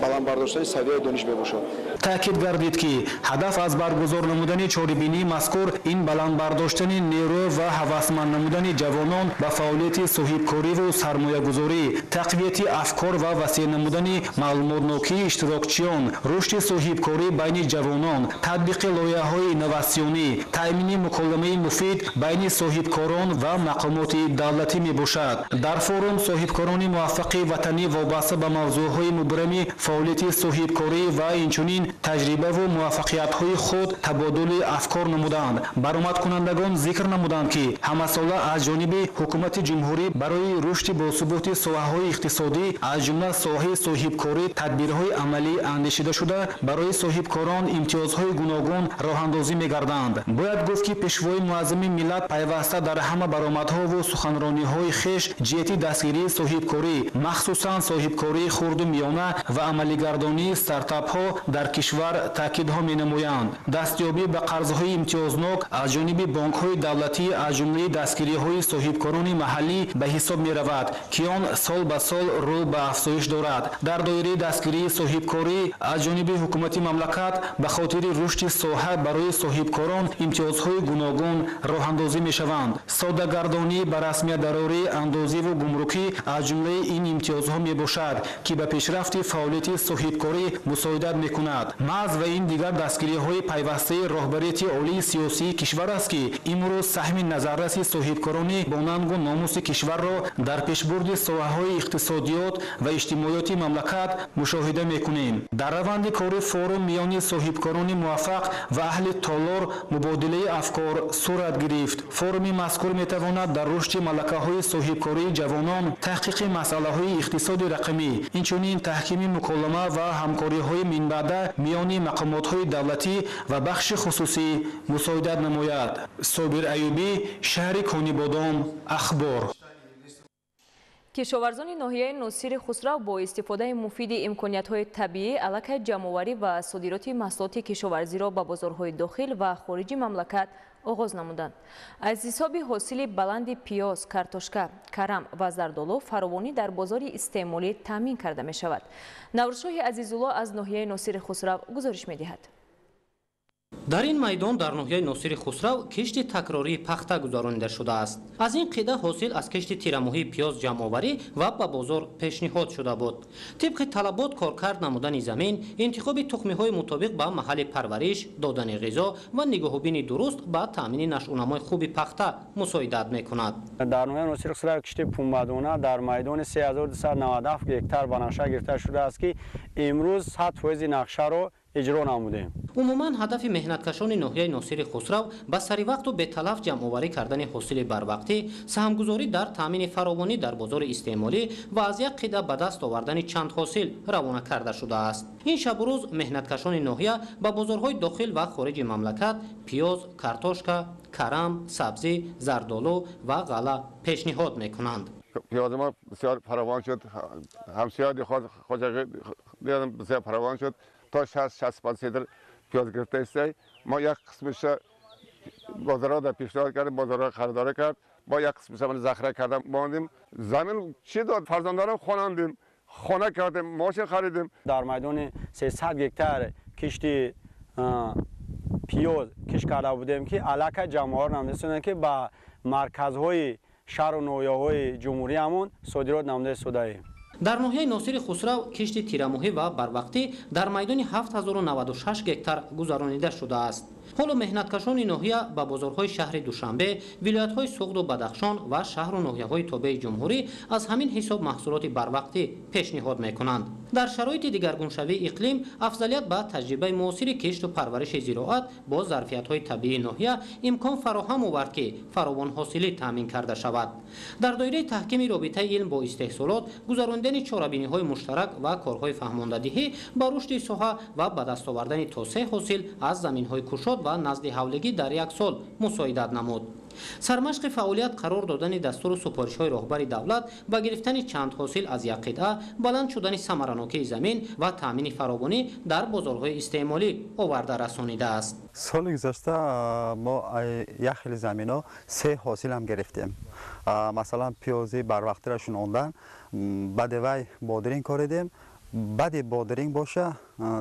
баландбардоштани савияи дониш мебошад. таъкид гардид ки ҳадаф аз баргузор намудани чорабинии мазкур ин баландбардоштани нерӯ ва ҳавасманд намудани ҷавонон ба фаъолияти соҳибкориву сармоягузорӣ, тақвияти афкор ва васеъ намудани маълумотнокии иштирокчиён, рушди соҳибкорӣ байни ҷавонон, татбиқи лоиҳаҳои инноватсионӣ, таъмини муколамаи муфид байни соҳибкорон ва мақомоти давлатӣ мебошад. дар форум соҳибкорони муваффақи ватанӣ вобаста ба мавзӯъҳои мубрами фаъолияти соҳибкорӣ ва инчунин таҷрибаву муваффақиятҳои худ табодули афкор намуданд. баромадкунандагон зикр намуданд ки ҳамасола аз ҷониби ҳукумати ҷумҳурӣ барои рушди босуботи соҳаҳои иқтисодӣ аз ҷумла соҳаи соҳибкорӣ тадбирҳои амалӣ андешида шуда барои соҳибкорон имтиёзҳои гуногун роҳандозӣ мегарданд. бояд гуфт ки пешвои муаззами миллат пайваста дар ҳама баромадҳову суханрониҳои хеш ҷиҳати дастгирии соҳибкорӣ, махсусан соҳибкории хурду миёна ва амалигардонии стартапҳо дар кишвар таъкидҳо менамоянд. дастёбӣ ба қарзҳои имтиёзнок аз ҷониби бонкҳои давлатӣ аз ҷумлаи дастгириҳои соҳибкорони маҳаллӣ ба ҳисоб меравад ки он сол ба сол рӯ ба афзоиш дорад. дар доираи дастгирии соҳибкорӣ аз ҷониби ҳукумати мамлакат ба хотири рушди соҳа барои соҳибкорон имтиёзҳои гуногун роҳандозӣ мешаванд. содагардонӣ ба расмиятдарории андозиву гумрукӣ аз ҷумлаи ин имтиёзҳо мебошад ки ба пешрафти фаъолияти соҳибкорӣ мусоидат мекунад. маҳз ва ин дигар дастгириҳои пайвастаи роҳбарияти олии сиёсии кишвар аст ки имрӯз саҳми назарраси соҳибкорони бо нангу номуси кишварро дар пешбурди соҳаҳои иқтисодиёт ва иҷтимоиёти мамлакат мушоҳида мекунем. дар раванди кори форум миёни соҳибкорони муваффақ ва аҳли толор мубодилаи афкор сурат гирифт. форуми мазкур метавонад дар рушди малакаҳои соҳибкории ҷавонон, таҳқиқи масъалаҳои иқтисоди рақамӣ, инчунин таҳкими муколама ва ҳамкориҳои минбаъда миёни мақомотҳои давлатӣ ва бахши хусусӣ мусоидат намояд. собир аюбӣ, шаҳри Конибодон, ахбор. кишоварзони ноҳияи Носири Хусрав бо истифодаи муфиди имкониятҳои табиӣ аллакай ҷамъоварӣ ва содироти маҳсулоти кишоварзиро ба бозорҳои дохил ва хориҷи мамлакат оғоз намуданд. аз ҳисоби ҳосили баланди пиёз, картошка, карам ва зардолу фаровонӣ дар бозори истеъмолӣ таъмин карда мешавад. Наврӯзшоҳи Азизулло аз ноҳияи Носири Хусрав гузориш медиҳад. дар ин майдон дар ноҳияи Носири Хусрав кишти такрории пахта гузаронида шудааст. аз ин қида ҳосил аз кишти тирамоҳии пиёз ҷамъоварӣ ва ба бозор пешниҳод шуда буд. тибқи талабот коркард намудани замин, интихоби тухмиҳои мутобиқ ба маҳалли парвариш, додани ғизо ва нигоҳубини дуруст ба таъмини нашъунамои хуби пахта мусоидат мекунад. дар ноҳияи Носири Хусрав кишти пунбадона дар майдони 3297 гектар ба нақша гирифта шудааст ки имрӯз 100% нақшаро اجرا نمودیم. عموما هدف مهنتکشان ناحیه ناصر خسرو با سریوقت و به تلف جمع‌آوری کردن حاصل بروقتی، سهمگذاری در تامین فراوانی در بازار استعمالی و از یک قطعه به دست آوردن چند حاصل روانه کرده شده است. این شب و روز مهنتکشان ناحیه با بازارهای داخل و خارج مملکت پیاز، کارتوشکا، کرم، سبزی، زردآلو و غله پیشنهاد میکنند. پیاز ما بسیار فراوان شد، همسایه‌های خواجه بسیار فراوان شد. تا 60-65 سیدر پیاز گرفته است. ما یک قسمش بازارها در پیشنهاد کردیم، بازارها خریداری کرد. با یک قسمش من ذخیره کردم ماندیم. زمین چی داد؟ فرزندانم خواندیم، خانه کردیم، ماشین خریدیم. در میدان 300 هکتار کشتی پیاز کش کرده بودیم که علاقه جمع‌آور نمی‌دونن که با مرکزهای شهر و نویاهای جمهوری همون صادرات نموده شده. در ناحیه ناصر خسرو کشت تیرماهی و بروقتی در میدان 7096 گکتار گذرانیده شده است. حالا مهنتکشان ناحیه با بازارهای شهر دوشنبه، ولایت‌های سوغد و بدخشان و شهر و ناحیه‌های تابع جمهوری از همین حساب محصولات بروقتی پیشنهاد می‌کنند. در شرایط دیگرگونشوی اقلیم، افضلیت به تجربه معاصر کشت و پرورش زراعت با ظرفیت‌های طبیعی ناحیه امکان فراهم آورد که فراوان حاصلی تامین کرده شود. در دایره تحکیم رابطه علم با استحصالات، گذراندن چاره‌بینی‌های مشترک و کارهای فهماندهی با رشد ساحه و به دست آوردن توسعه حاصل از زمین‌های کشاد و نزد حولگی در یک سال مساعدت نمود. سرمشق فعالیت قرار دادن دستور و سفارش‌های راهبر دولت با گرفتن چند حاصل از یک قطعه، بلند شدن ثمرانوکی زمین و تامین فراوانی در بازارهای استعمالی آورده رسانیده است. سال گذشته ما یک خیلی زمینا 3 حاصل هم گرفتیم. مثلا پیازی بروقتی راشون آوردن، بعد وی بادرینگ کردیم. بعد بادرینگ باشه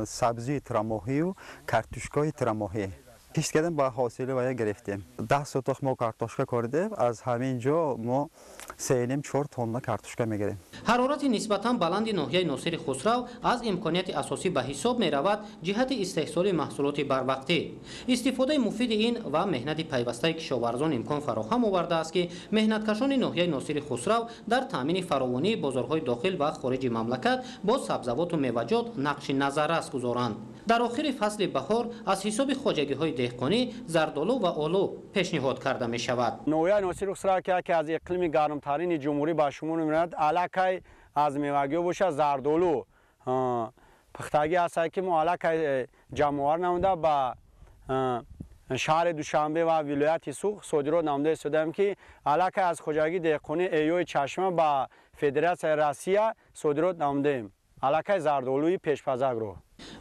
سبزی ترماهی و کارتوشکای ترماهی کشت کردیم با حاصل و گرفتیم. 10 سوتاخ ما کارتوشکا کردیم. از همینجا ما 3.5-4 تن کارتوشکا میگیریم. حرارت نسبتاً بلند ناحیه ناصر خسرو از امکانات اساسی به حساب می رود جهت استحصال محصولات بروقتی. استفاده مفید این و مهنت پیوسته کشاورزان امکان فراهم آورده است که مهنتکشان ناحیه ناصر خسرو در تامین فراوانی بازارهای داخل و خارج مملکت با سبزیجات و میوه‌جات نقش نظررس گذارند. در آخر فصل بهار از حساب خواجگی‌های دهقانی زردآلو و آلو پیشنهاد کرده می شود. ناحیه ناصر خسرو که از اقلیم گرمترین جمهوری به شمار می‌آید، علاقه از میوه‌گی باشه زردآلو پختگی است که ما علاقه جمع‌آور نموده با شهر دوشنبه و ولایت سوغد صادرات نموده شدیم که علاقه از خواجگی دهقانی ایوی چشمه با فدراسیون روسیه صادرات نمودیم. алакай зардолуи пешпазакро.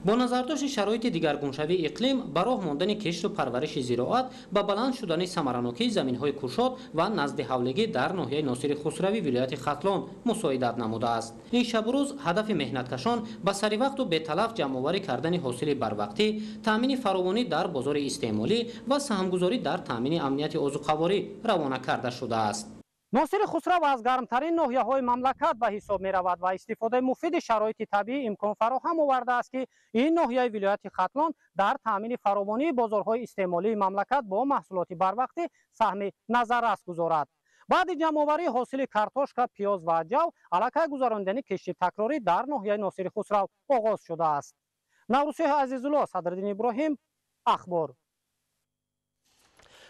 با نظرداشت شرایط دیگرگونشوی اقلیم به راه ماندن کشت و پرورش زراعت به بلند شدن ثمرانوکی زمین‌های کشاد و نزد حولگی در ناحیه ناصر خسروی ولایت ختلان مساعدت نموده است. این شب و روز هدف مهنتکشان به سری وقت و به تلف جمع‌آوری کردن حاصل بروقتی، تامین فراوانی در بازار استعمالی و سهمگذاری در تامین امنیت عضوخواری روانه کرده شده است. ناصر خسرو از گرمترین ناحیه‌های مملکت به حساب می‌رود و استفاده مفید شرایط طبیعی امکان فراهم آورده است که این ناحیه ولایت ختلان در تامین فراوانی بازارهای استعمالی مملکت با محصولات بروقتی سهم نظررس گذارد. بعد جمع‌آوری حاصل کارتوشکا، پیاز و جو، علاقه گذراندن کشت تکراری در ناحیه ناصر خسرو آغاز شده است. نوروزی عزیزالله، صدرالدین ابراهیم، اخبار.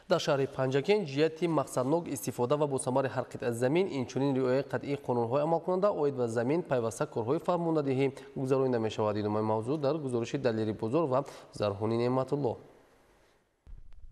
در شهر پنجکین جهتی مقصدناک استفاده و با ثمر هر قطعه زمین اینچنین رعایت قطعی قانون‌های عمل کننده اوید و زمین پیوسته کارهای فرماندهی گذرانده می‌شود. این موضوع در گزارش دلیری بزرگ و زرهونی نعمت الله.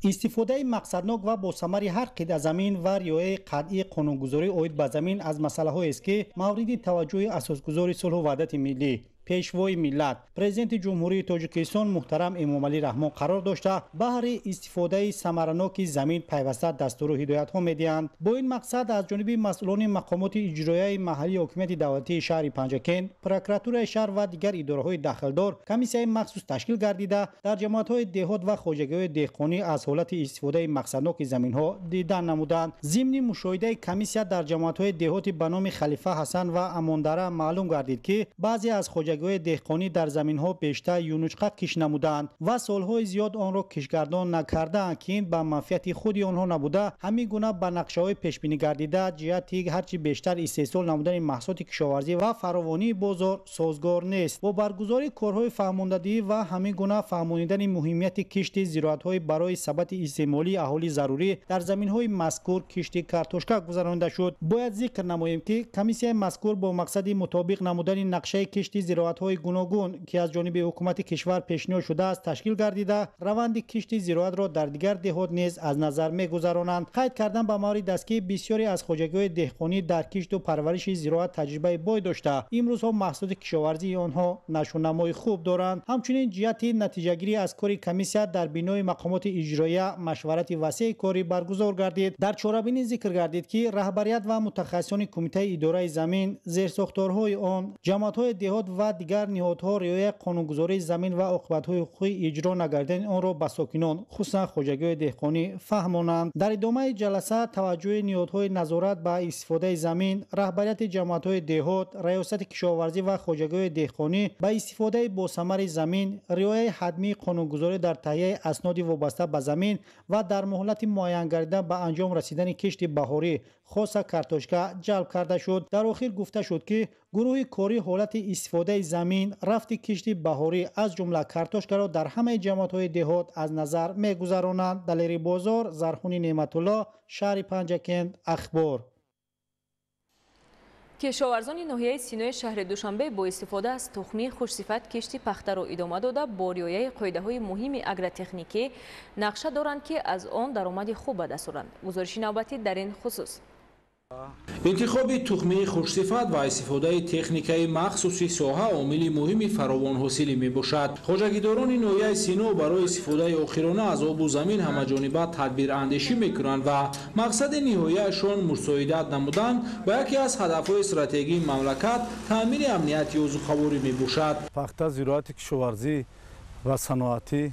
استفاده مقصدناک و با ثمر هر قطعه زمین و رعایت قطعی قانونگذاری اوید به زمین از مسائلی است که مورد توجه اساسگذار صلح و وحدت ملی پیشوای ملت پرزیدنت جمهوری تاجیکستان محترم امامعلی رحمان قرار داشته بهره استفاده ثمرناک زمین پیوسته دستور و هدایت ها میدهند. با این مقصد از جانب مسئولان مقامات اجرایی محلی حکومت دولتی شهر پنجکین، پروکراتور شهر و دیگر اداره‌های داخلدار کمیسیون مخصوص تشکیل گردیده در جماعت‌های دهات و خواجگی‌های دهقانی از حالت استفاده مقصدناک زمین‌ها دیدن نمودند. ضمن مشاهده کمیسیون در جماعت‌های دهات به نام خلیفه حسن و اماندره معلوم گردید که بعضی از خواجگی‌های دهقانی در زمین‌ها بیشتر یونچقه کش نمودند و سال‌های زیاد آن را کشگردان نکردند که این به منفعت خود آنها نبوده. همین گونه به نقشه‌های پیش‌بینی گردیده جهتی هرچی بیشتر استحصال نمودن محصولات کشاورزی و فراوانی بازار سازگار نیست. با برگزاری کارهای فرماندهی و همین گونه فهمانیدن مهمیت کشت زراعت‌های برای ثبات استعمالی اهالی ضروری در زمین‌های مذکور کشت کارتوشکا گذرانده شد. باید ذکر نماییم که کمیسیون مذکور با مقصد مطابق نمودن نقشه کشت زراعت‌های گوناگون که از جانب حکومت کشور پیشنهاد شده است تشکیل گردیده روند کشت زراعت را در دیگر دهات نیز از نظر می‌گذرانند. قید کردن به مورد است که بسیاری از خواجگی‌های دهقانی در کشت و پرورش زراعت تجربه بای داشته امروزها محصولات کشاورزی آنها نشونمای خوب دارند. همچنین جهت نتیجه‌گیری از کار کمیسیون در بینای مقامات اجرایی مشورت وسیع کاری برگزار گردید. در چاره‌بینی ذکر گردید که رهبریت و متخصصان کمیته اداره زمین، زیرساختارهای آن، جماعت‌های دهات و دیگر نهادها رعایت قانونگذاری زمین و عقوبت‌های حقوقی اجرا نگردن آن را به ساکنان خصوصا خواجگی‌های دهقانی فهمانند. در ادامه جلسه توجه نهادهای نظارت به استفاده زمین، رهبریت جماعت‌های دهات، ریاست کشاورزی و خواجگی‌های دهقانی به استفاده با ثمر زمین، رعایت حتمی قانونگذاری در تهیه اسناد وابسته به زمین و در مهلت معین گردیدن به انجام رسیدن کشت بهاری خاص کارتوشکا جلب کرده شد. در آخر گفته شد که گروه کاری حالت استفاده زمین، رفت کشت بهاری از جمله کارتوشکا را در همه جماعت‌های دهات از نظر می‌گذرانند. دلیری بازار، زرهونی نعمت الله، شهر پنجکین، اخبار. کشاورزان ناحیه سینای شهر دوشنبه با استفاده از تخمی خوشصفت کشت پخته را ادامه داده با رعایت قاعده‌های مهم اگرتکنیکی نقشه دارند که از آن درآمد خوب به دست آورند. گزارش نوبتی در این خصوص. انتخاب تخمی خوشصفت و استفاده تکنیکای مخصوصی ساحه عامل مهمی فراوان حاصلی میباشد. خواجگیداران ناحیه سینا برای استفاده آخرانه از آب و زمین همه‌جانبه تدبیر اندیشی میکنند و مقصد نهایی‌شان مساعدت نمودن به یکی از هدف‌های استراتژی مملکت تامین امنیت عضوخواری میباشد. پخته زراعت کشاورزی و صنعتی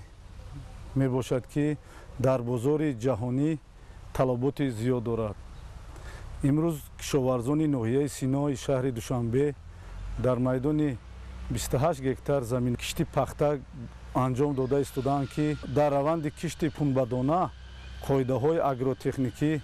میباشد که در بازار جهانی طلبات زیاد دارد. امروز کشاورزان ناحیه سینای شهر دوشنبه در میدان 28 گکتار زمین کشت پخته انجام داده ایستادند که در روند کشت پنبه‌دانه قاعده‌های آگروتکنیکی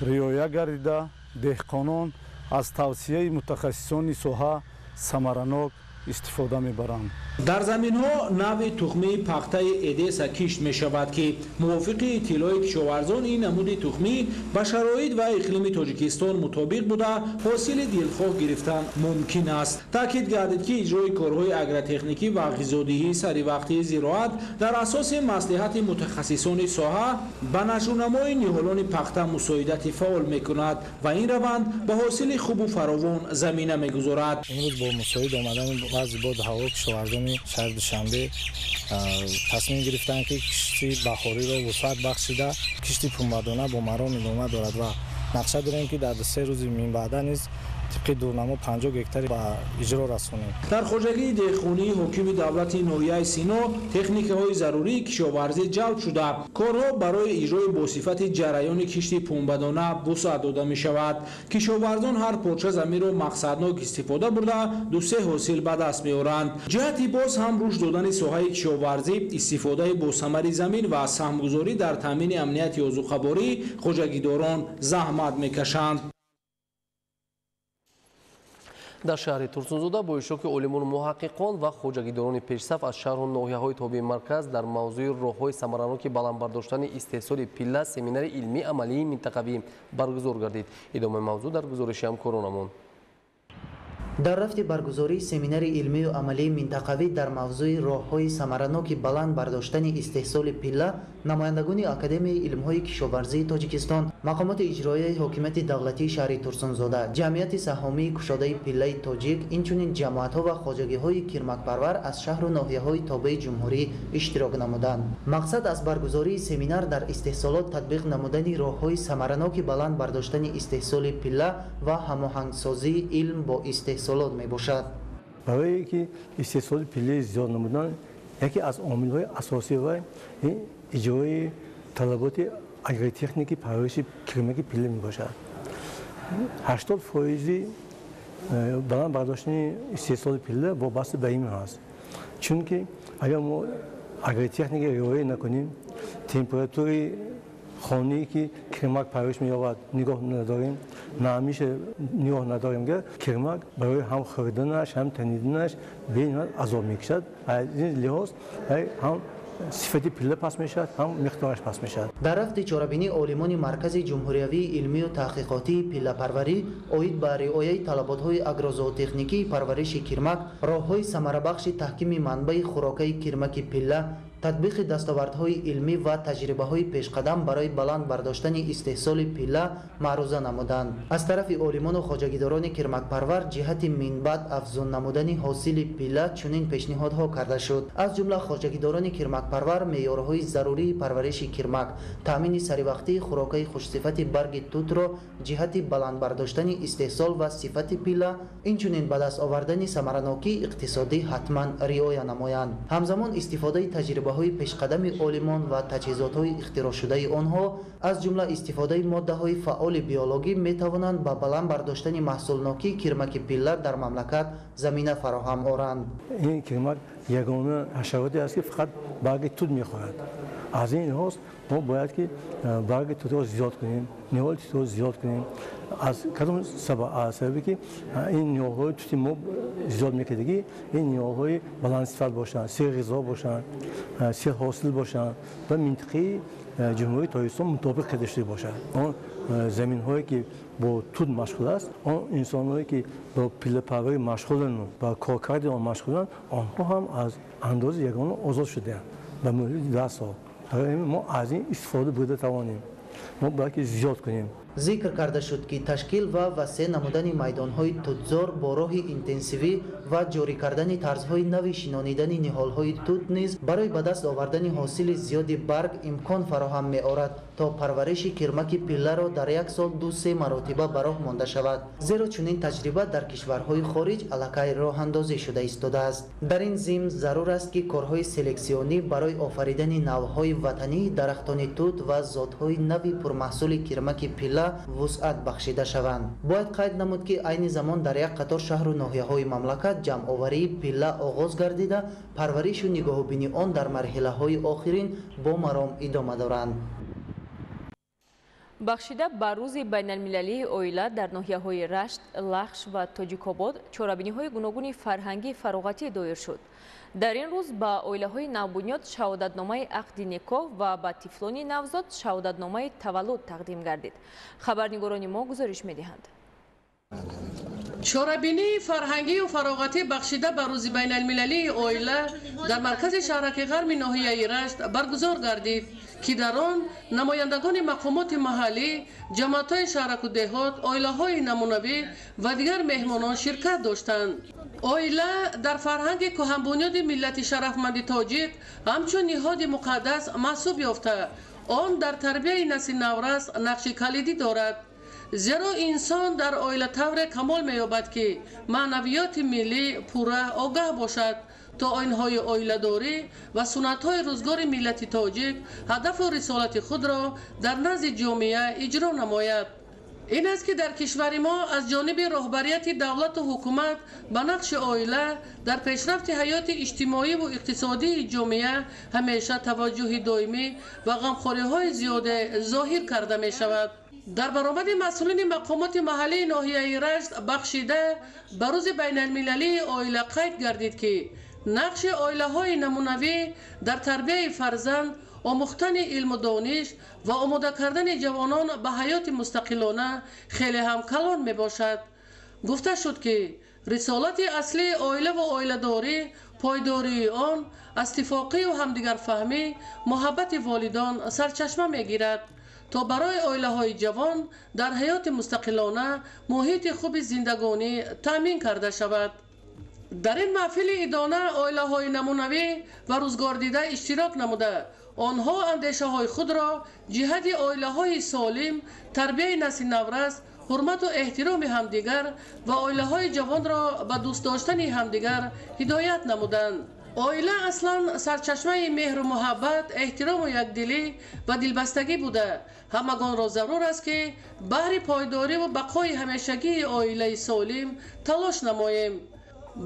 رعایت گردیده دهقانان از توصیه متخصصان ساحه ثمرناک استفاده میبرند. در زمین ها نوع تخمی پخته ادیسا کشت می شود که موافق اطلاع کشاورزان این نمود تخمی به شرایط و اقلیم تاجیکستان مطابق بوده حاصل دلخواه گرفتن ممکن است. تاکید گردید که اجرای کارهای اگرتکنیکی و غذادهی سری وقتی زراعت در اساس مصلحت متخصصان ساحه به نشونمای نهالان پخته مساعدت فعال می کند و این روند به حاصل خوب و فراوان زمینه می گذارد. امروز با مساعد آمدن و زیبا هوا کشاورزان شهر دوشنبه تصمیم گرفتند که کشتی بهاری را وسعت بخشیده کشتی پنبه‌دانه با مرام ادامه دارد و نقشه داریم که در 3 روز من بعد نیز طبق دورنما 50 گکتار به اجرا رسانیم. در خوجگی دهخونی حکومت دولت ناحیه سینا تکنیک‌های ضروری کشاورزی جلب شده. کارها برای اجرای با صفت جریان کشتی پنبه‌دانه وسعت داده می شود. کشاورزان هر پارچه زمین را مقصدناک استفاده برده 2-3 حاصل به دست می‌آورند. جهتی باز هم رشد دادن ساحه کشاورزی، استفاده با ثمر زمین و سهمگذاری در تامین امنیت آذوقه‌باری خوجگیداران زحمت می‌کشند. در شهر ترسونزوده با اشتراک عالمان محققان و خوجگیداران پیشصف از شهر و ناحیه‌های تابع مرکز در موضوع راه‌های ثمراناک بلند برداشتن استحصال پله سمینار علمی عملی منطقوی برگزار گردید. ادامه موضوع در گزارش همکارانمان. در رفت برگزاری سمینار علمی و عملی منطقوی در موضوع راه‌های ثمراناک بلند برداشتن استحصال پله، نمایندگان اکادمی علم‌های کشاورزی تاجیکستان، مقامات اجرایی حکومت دولتی شهر ترسونزوده، جمعیت سهامی کشاده پله تاجیک، اینچنین جماعت‌ها و خواجگی‌های کرمک‌پرور از شهر و ناحیه‌های تابع جمهوری اشتراک نمودند. مقصد از برگزاری سمینار در استحصالات تطبیق نمودن راه‌های ثمراناک بلند برداشتن استحصال پله و هماهنگسازی علم با استحصالات می باشد. برای اینکه استحصال پله زیاد نمودن یکی از عامل‌های اساسی و اجرای طلبات اگریتکنیکی پرورش کرمک پله می باشد. 80% بلند برداشتن استحصال پله وابسته به این است. چون که اگر ما اگریتکنیک رعایت نکنیم، تمپراتور خانه‌ای که کرمک پرورش می‌یابد نگاه نداریم، نمیشه نگاه نداریم که کرمک برای هم خوردنش هم تنیدنش بین عذاب می‌کشد. از این لحاظ هم صفت پله پس میشد هم مقدارش پس میشد. در رفت چاره‌بینی عالمان مرکز جمهوری علمی و تحقیقاتی پله پروری اوید به رعایت طلبات‌های اگروزوتکنیکی پرورش کرمک، راه‌های ثمره‌بخش تحکیم منبع خوراکی کرمک پله، تطبیق دستاوردهای علمی و تجربه‌های پیشقدم برای بلند برداشتن استحصال پله معروضه نمودند. از طرف عالمان و خواجگیداران کرمک پرور جهت منبع افزون نمودن حاصل پله چنین پیشنهادها کرده شد. از جمله خواجگیداران کرمک پرور معیارهای ضروری پرورش کرمک، تامین سریوقتی خوراکی خوشصفت برگ توت را جهت بلند برداشتن استحصال و صفت پله، اینچنین به دست آوردن ثمراناکی اقتصادی حتما رعایت نمایند. همزمان استفاده تجربه های پیشقدم عالمان و تجهیزات‌های اختراع شده آنها از جمله استفاده ماده‌های فعال بیولوژی می‌توانند با بلند برداشتن محصولناکی کرمک پله در مملکت زمینه فراهم آورند. این کرمک یگانه حشراتی است که فقط برگ توت می‌خورد. از این لحاظ ما باید که برگ توت را زیاد کنیم، نهال توت را زیاد کنیم. از کدام سببی که این نهال‌های توت ما زیاد می‌کنه که این نهال‌های بلند صفت باشند، سیر غذا باشند، سیر حاصل باشند و منطقه جمهوری تاجیکستان مطابق کرده باشد. آن زمین‌هایی که با توت مشغول است، آن انسان‌هایی که با پله پروری مشغولند، با کارکرد آن مشغولند، آنها هم از اندازه یگانه آزاد شده‌اند به مدت 10 سال. ما از این استفاده بوده توانیم. ما باید زیاد کنیم. ذکر کرده شد که تشکیل و وسیع نمودن میدان‌های توتزار با راه اینتنسیوی و جاری کردن طرزهای نوی شنانیدن نهال‌های توت نیز برای به دست آوردن حاصل زیاد برگ امکان فراهم می‌آورد تا پرورش کرمک پله را در یک سال 2-3 مرتبه براه مانده شود. زیرا چنین تجربه در کشورهای خارج الکی راه اندازی شده ایستاده است. در این ضمن ضرور است که کارهای سلکسیونی برای آفریدن نوع‌های وطنی درختان توت و ذات‌های نوی پرمحصول کرمک پله وسعت بخشیده شوند. باید قید نمود که عین زمان در یک قطار شهر و ناحیه‌های مملکت جمع‌آوری پله آغاز گردیده، پرورش و نگاه‌بینی آن در مرحله‌های آخرین با مرام ادامه دارند. بخشیده بر روز بین المللی اویلا در ناحیه‌های رشت، لخش و تاجیک‌آباد چاره‌بینی‌های گوناگون فرهنگی فراغتی دایر شد. در این روز با اویلاهای نوبنیاد شهادتنامه عقد نکاح و با طفلان نوزاد شهادتنامه تولد تقدیم گردید. خبرنگاران ما گزارش می‌دهند. چاره‌بینی فرهنگی و فراغتی بخشیده به روز بین المللی اویلا در مرکز شهرک غرب ناحیه رشت برگزار گردید که در آن نمایندگان مقامات محلی، جماعت‌های شهرک و دهات، اویلاهای نمونوی و دیگر مهمانان شرکت داشتند. اویلا در فرهنگ کهن‌بنیاد ملت شرفمند تاجیک همچون نهاد مقدس محسوب یافته، آن در تربیت نسل نورس نقش کلیدی دارد. زیرا انسان در اویلا طور کمال می‌یابد که معنویات ملی پوره آگاه باشد تا آیین‌های اویلاداری و سنت‌های روزگار ملت تاجیک هدف و رسالت خود را در نزد جامعه اجرا نماید. این است که در کشور ما از جانب رهبریت دولت و حکومت به نقش اویلا در پیشرفت حیات اجتماعی و اقتصادی جامعه همیشه توجه دائمی و غمخوری‌های زیاد ظاهر کرده می شود. در برآمد مسئولین مقامات محلی ناحیه رشت بخشیده به روز بین المللی اویلا قید گردید که نقش اویلاهای نمونوی در تربیت فرزند، آموختن علم و دانش و آماده کردن جوانان به حیات مستقلانه خیلی هم کلان می باشد. گفته شد که رسالت اصلی اویلا و اویلاداری پایداری آن از اتفاقی و همدیگر فهمی محبت والدان سرچشمه می گیرد تا برای اویلاهای جوان در حیات مستقلانه محیط خوب زندگانی تامین کرده شود. در این محفل ادانه اویلاهای نمونوی و روزگار دیده اشتراک نموده آنها اندیشه های خود را جهت اویلاهای سالم، تربیت نسل نورس، حرمت و احترام همدیگر و اویلاهای جوان را به دوست داشتن همدیگر هدایت نمودند. اویلا اصلا سرچشمه مهر و محبت، احترام و یکدلی و دلبستگی بوده. همگان را ضرور است که بهر پایداری و بقای همیشگی اویلای سالم تلاش نماییم.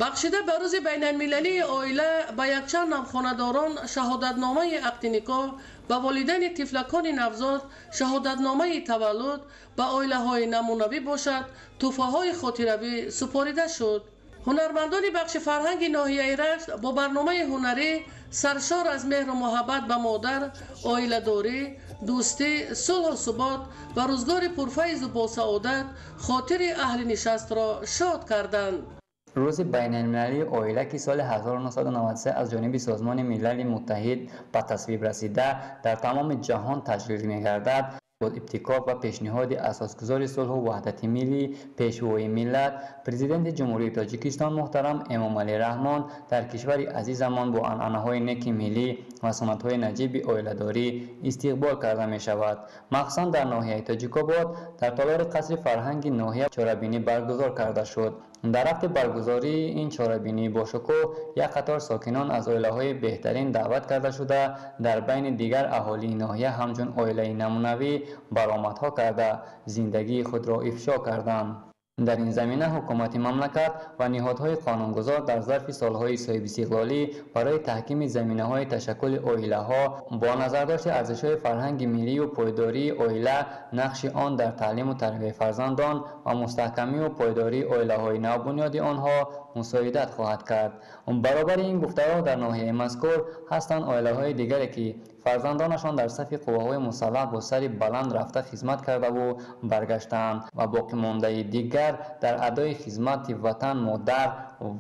بخشیده به روز بین المللی اویلا به یکچند نامخوانداران شهادتنامه عقد نکاح، به والدین طفلکان نوزاد شهادتنامه تولد، به اویلاهای نمونوی باشد تحفه‌های خاطروی سپاریده شد. هنرمندان بخش فرهنگ ناحیه رشت با برنامه هنری سرشار از مهر و محبت به مادر، اویلاداری، دوستی، صلح و ثبات و روزگار پرفیض و با سعادت خاطر اهل نشست را شاد کردند. روز بین المللی اویلا که سال 1993 از جانب سازمان ملل متحد به تصویب رسیده در تمام جهان تجلیل می‌گردد، با ابتکار و پیشنهاد اساسگزار صلح و وحدت ملی پیشوای ملت پرزیدنت جمهوری تاجیکستان محترم امامعلی رحمان در کشور عزیزمان با عنعنه‌های نیک ملی و سنت‌های نجیب اویلاداری استقبال کرده می شود. مخصوصا در ناحیه تاجیک‌آباد در تالار قصر فرهنگ ناحیه چاره‌بینی برگزار کرده شد. در وقت برگزاری این چاره‌بینی با شکوه یک قطار ساکنان از اویلاهای بهترین دعوت کرده شده در بین دیگر اهالی ناحیه همچون اویلای نمونوی برآمدها کرده زندگی خود را افشا کردند. در این زمینه حکومت مملکت و نهادهای قانونگذار در ظرف سالهای صاحب استقلالی برای تحکیم زمینه‌های تشکل اویلاها با نظرداشت ارزش‌های فرهنگ ملی و پایداری اویلا، نقش آن در تعلیم و تربیت فرزندان و مستحکمی و پایداری اویلاهای نوبنیاد آنها مساعدت خواهد کرد. برابر این گفته‌ها در ناحیه مذکور هستند اویلاهای دیگری که فرزندانشان در صف قواهای مسلح با سر بلند رفته خدمت کرده و برگشتند و باقی مانده دیگر در ادای خدمت وطن، مادر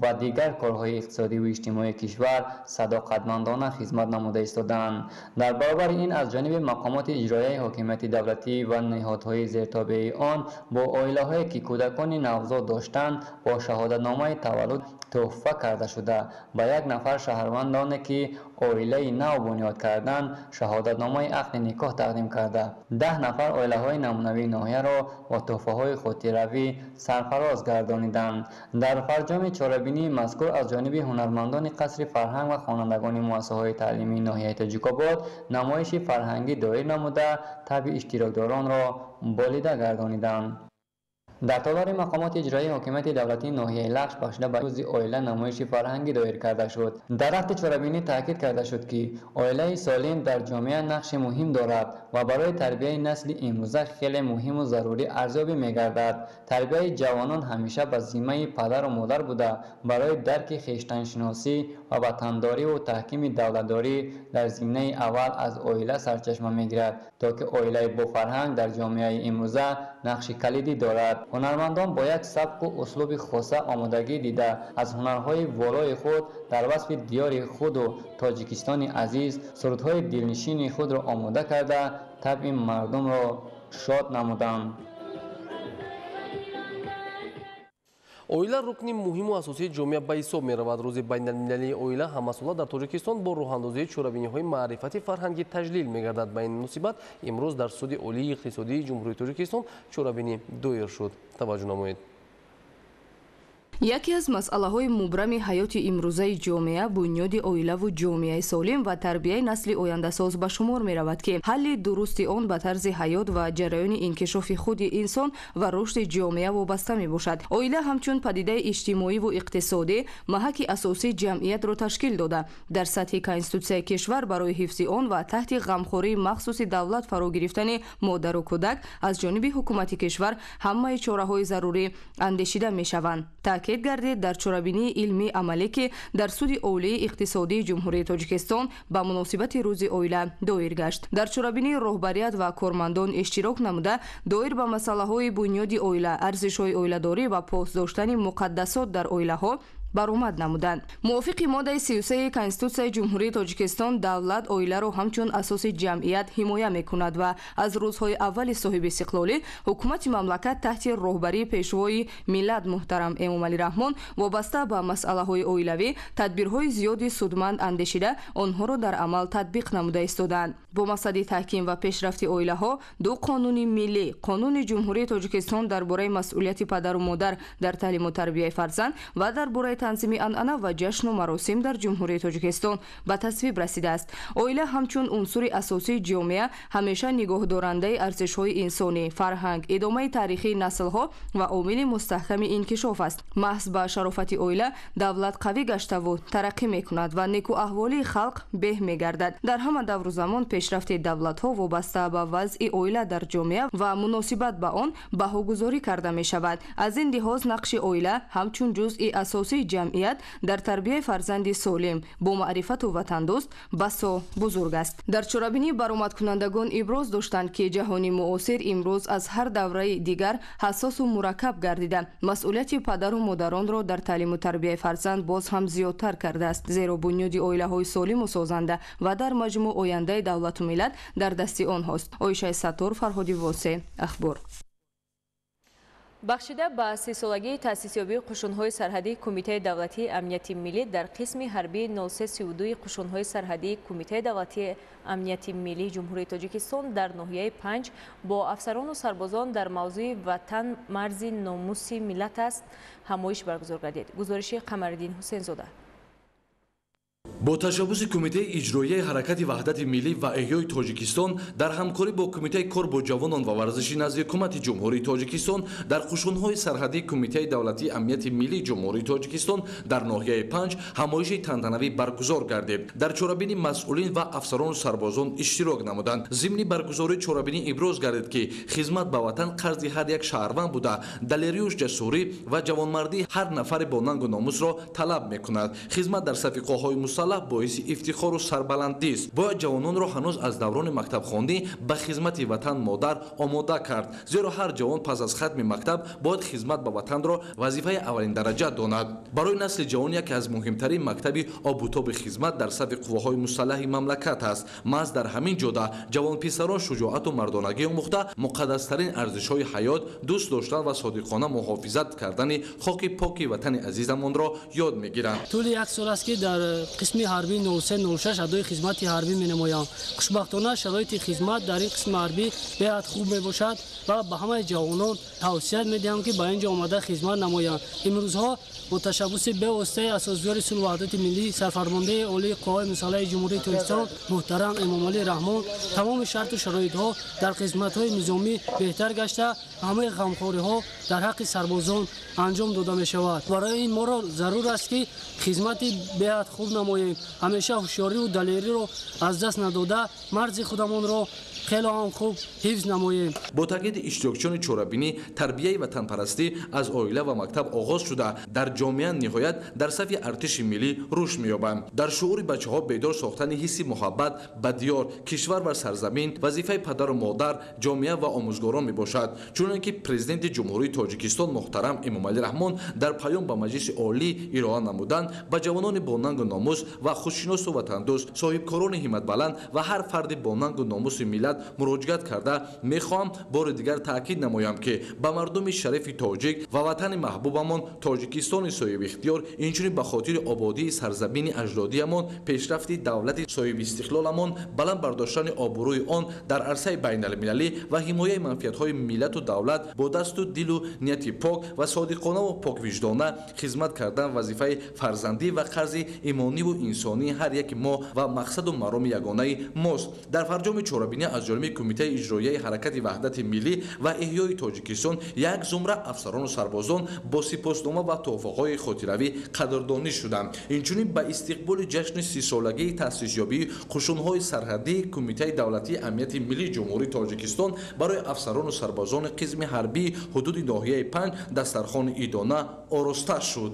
و دیگر کارهای اقتصادی و اجتماعی کشور صداقتمندانه خدمت نموده ایستادند. در برابر این از جانب مقامات اجرایی حاکمیت دولتی و نهادهای زیرتابع آن با اویلاهایی که کودکان نوزاد داشتند با شهادتنامه تولد تحفه کرده شده به یک نفر شهروندان که اویلای نو بنیاد کردند شهادتنامه عقد نکاح تقدیم کرده. 10 نفر اویلاهای نمونوی ناحیه را با تحفه‌های خاطروی سرفراز گردانیدند. در فرجام چاره‌بینی مذکور از جانب هنرمندان قصر فرهنگ و خوانندگان مؤسسه‌های تعلیمی ناحیه تاجیک‌آباد نمایش فرهنگی دایر نموده طبع اشتراکداران را بالیده گردانیدند. در تالار مقامات اجرایی حکومت دولتی ناحیه لخش بخشیده به روز اویلا نمایش فرهنگی دایر کرده شد. در وقت چاره‌بینی تاکید کرده شد که اویلای سالم در جامعه نقش مهم دارد و برای تربیت نسل امروزه خیلی مهم و ضروری ارزیابی می‌گردد. تربیت جوانان همیشه به ذمه پدر و مادر بوده. برای درک خویشتن شناسی و وطنداری و تحکیم دولتداری در زمینه اول از اویله سرچشمه میگیرد تا که اویله با فرهنگ در جامعه امروزه نقش کلیدی دارد. هنرمندان با یک سبک و اسلوب خاصه آمادگی دیده از هنرهای والای خود در وصف دیار خود و تاجیکستان عزیز سرودهای دلنشین خود را آماده کرده طبع مردم را شاد نمودند. оила рукни муҳиму асосии ҷомеа ба ҳисоб меравад. рӯзи байналмилалии оила ҳамасола дар тоҷикистон бо роҳандозии чорабиниҳои маърифати фарҳангӣ таҷлил мегардад. ба ин муносибат имрӯз дар суди олии иқтисодии ҷумҳурии тоҷикистон чорабинӣ доир шуд. таваҷҷӯҳ намоед. яке аз масъалаҳои мубрами ҳаёти имрӯзаи ҷомеа бунёди оилаву ҷомеаи солим ва тарбияи насли ояндасоз ба шумор меравад ки ҳалли дурусти он ба тарзи ҳаёт ва ҷараёни инкишофи худи инсон ва рушди ҷомеа вобаста мебошад. оила ҳамчун падидаи иҷтимоиву иқтисодӣ маҳаки асосии ҷамъиятро ташкил дода дар сатҳи конститутсияи кишвар барои ҳифзи он ва таҳти ғамхории махсуси давлат фаро гирифтани модару кӯдак аз ҷониби ҳукумати кишвар ҳамаи чораҳои зарурӣ андешида мешаванд. таъкид гардид дар чорабинии илмии амалӣ ки дар суди олии иқтисодии ҷумҳурии тоҷикистон ба муносибати рӯзи оила доир гашт. дар чорабинии роҳбарият ва кормандон иштирок намуда доир ба масъалаҳои бунёди оила, арзишҳои оиладорӣ ва пос доштани муқаддасот дар оилаҳо баромад намуданд. мувофиқи моддаи 33 конститутсияи ҷумҳурии тоҷикистон давлат оиларо ҳамчун асоси ҷамъият ҳимоя мекунад ва аз рӯзҳои аввали соҳиби истиқлолӣ ҳукумати мамлакат таҳти роҳбарии пешвои миллат муҳтарам Эмомалӣ Раҳмон вобаста ба масъалаҳои оилавӣ тадбирҳои зиёди судманд андешида онҳоро дар амал татбиқ намуда истодаанд. бо мақсади таҳким ва пешрафти оилаҳо ду қонуни миллӣ, қонуни ҷумҳурии тоҷикистон дар бораи масъулияти падару модар дар таълиму тарбияи фарзанд ва дар бораи танзими анъана ва ҷашну маросим дар ҷумҳурии тоҷикистон ба тасвиб расидааст. оила ҳамчун унсури асосии ҷомеа ҳамеша нигоҳдорандаи арзишҳои инсонӣ, фарҳанг, идомаи таърихии наслҳо ва омили мустаҳками инкишоф аст. маҳз ба шарофати оила давлат қавӣ гаштаву тараққӣ мекунад ва некуаҳволии халқ беҳ мегардад. дар ҳама давру замон пешрафти давлатҳо вобаста ба вазъи оила дар ҷомеа ва муносибат ба он баҳогузорӣ карда мешавад. аз ин лиҳоз нақши оила ҳамчун ҷузъи асосии ҷамъият дар тарбияи фарзанди солим бо маърифату ватандӯст басо бузург аст. дар чорабинӣ баромадкунандагон иброз доштанд ки ҷаҳони муосир имрӯз аз ҳар давраи дигар ҳассосу мураккаб гардида масъулияти падару модаронро дар таълиму тарбияи фарзанд боз ҳам зиёдтар кардааст, зеро бунёди оилаҳои солиму созанда ва дар маҷмӯъ ояндаи давлату миллат дар дасти онҳост. оишаи Саттор, Фарҳоди Восе, Ахбор. бахшида ба 30-солагии таъсисёбии қушунҳои сарҳадии Кумитаи давлатии амнияти миллӣ дар қисми ҳарбии 0332 қушунҳои сарҳадии Кумитаи давлатии амнияти миллии ҷумҳурии Тоҷикистон дар ноҳияи 5 бо афсарону сарбозон дар мавзӯи ватан марзи номуси миллат аст ҳамоиш баргузор гардид. гузориши Қамариддин Ҳусейнзода. бо ташаббуси Кумитаи иҷроияи ҳаракати ваҳдати миллӣ ва эҳёи Тоҷикистон дар ҳамкорӣ бо Кумитаи кор бо ҷавонон ва варзиши назди ҳукумати ҷумҳурии Тоҷикистон дар қушунҳои сарҳадии Кумитаи давлатии амнияти миллии ҷумҳурии Тоҷикистон дар ноҳияи 5 ҳамоиши тантанавӣ баргузор гардид. дар чорабинӣ масъулин ва афсарону сарбозон иштирок намуданд. зимни баргузории чорабинӣ иброз гардид ки хизмат ба ватан қарзи ҳар як шаҳрванд буда далерюш ҷасурӣ ва ҷавонмардии ҳар нафари бо нангу номусро талаб мекунад. хизмат дар сафи қоҳҳои мусаллаҳ боиси ифтихору сарбаландист. бояд ҷавононро ҳанӯз аз даврони мактабхонӣ ба хизмати ватан модар омода кард, зеро ҳар ҷавон пас аз хатми мактаб бояд хизмат ба ватанро вазифаи аввалин дараҷа донад. барои насли ҷавон яке аз муҳимтарин мактаби обутоби хизмат дар сафи қувваҳои мусаллаҳи мамлакат аст. маҳз дар ҳамин ҷода ҷавонписарон шуҷоату мардонагӣ омӯхта муқаддастарин арзишҳои ҳаёт, дӯст доштан ва содиқона муҳофизат кардани хоки поки ватани азизамонро ёд мегиранд. тӯли як сол аст ки дар қисми ҳарбӣ 0306 адои хизмати ҳарбӣ менамоям. хушбахтона шароити хизмат дар ин қисми ҳарбӣ беҳад хуб мебошад ва ба ҳамаи ҷавонон тавсият медиҳам ки ба ин ҷо омада хизмат намоянд. имрӯзҳо бо ташаббуси бевоситаи асосгузори сулҳу ваҳдати миллӣ сарфармондаи олии қувваҳои мусаллаҳи ҷумҳурии Тоҷикистон муҳтарам Эмомалӣ Раҳмон тамоми шарту шароитҳо дар хизматҳои низомӣ беҳтар гашта ҳамаи ғамхориҳо дар ҳаққи сарбозон анҷом дода мешавад. барои ин моро зарур аст ки хизмати беҳад хуб намоем. نماییم. همیشه هوشیاری و دلیری رو از دست نداده مرز خودمون رو خیلی هم خوب حفظ نماییم. با تاکید اشتراکچیان چهاربینی تربیه وطنپرستی از oila و مکتب آغاز شده در جامعه نهایت در صف ارتش ملی رشد می‌یابند. در شعور بچه‌ها بیدار ساختن حس محبت به دیار، کشور و سرزمین وظیفه پدر و مادر، جامعه و آموزگاران میباشد. چنانکه پرزیدنت جمهوری تاجیکستان محترم امامعلی رحمون در پیام به مجلس عالی ارائه نمودند، به جوانان با ننگ و ناموس و خودشناس و وطندوست، صاحبکاران همت بلند و هر فرد با ننگ و ناموس ملت مراجعت کرده میخواهم بار دیگر تاکید نمایم که به مردم شریف تاجیک و وطن محبوبمان تاجیکستان صاحب اختیار، اینچنین به خاطر آبادی سرزمین اجدادیمان، پیشرفت دولت صاحب استقلالمان، بلند برداشتن آبروی آن در عرصه بین المللی و حمایت منفعت‌های ملت و دولت با دست و دل و نیت پاک و صادقانه و پاک وجدانه خدمت کردن وظیفه فرزندی و قرض ایمانی و انسانی هر یک ما و مقصد و مرام یگانه ماست. در فرجام چهاربینی از جانب کمیته اجرایی حرکت وحدت ملی و احیای تاجیکستان یک زمره افسران و سربازان با سپاسنامه و توافق‌های خاطره‌ای قدردانی شدند. اینچنین به استقبال جشن 30 سالگی تأسیس یابی قشون‌های سرحدی کمیته دولتی امنیت ملی جمهوری تاجیکستان برای افسران و سربازان قسم حربی حدود ناحیه 5 دسترخوان عیدانه آراسته شد.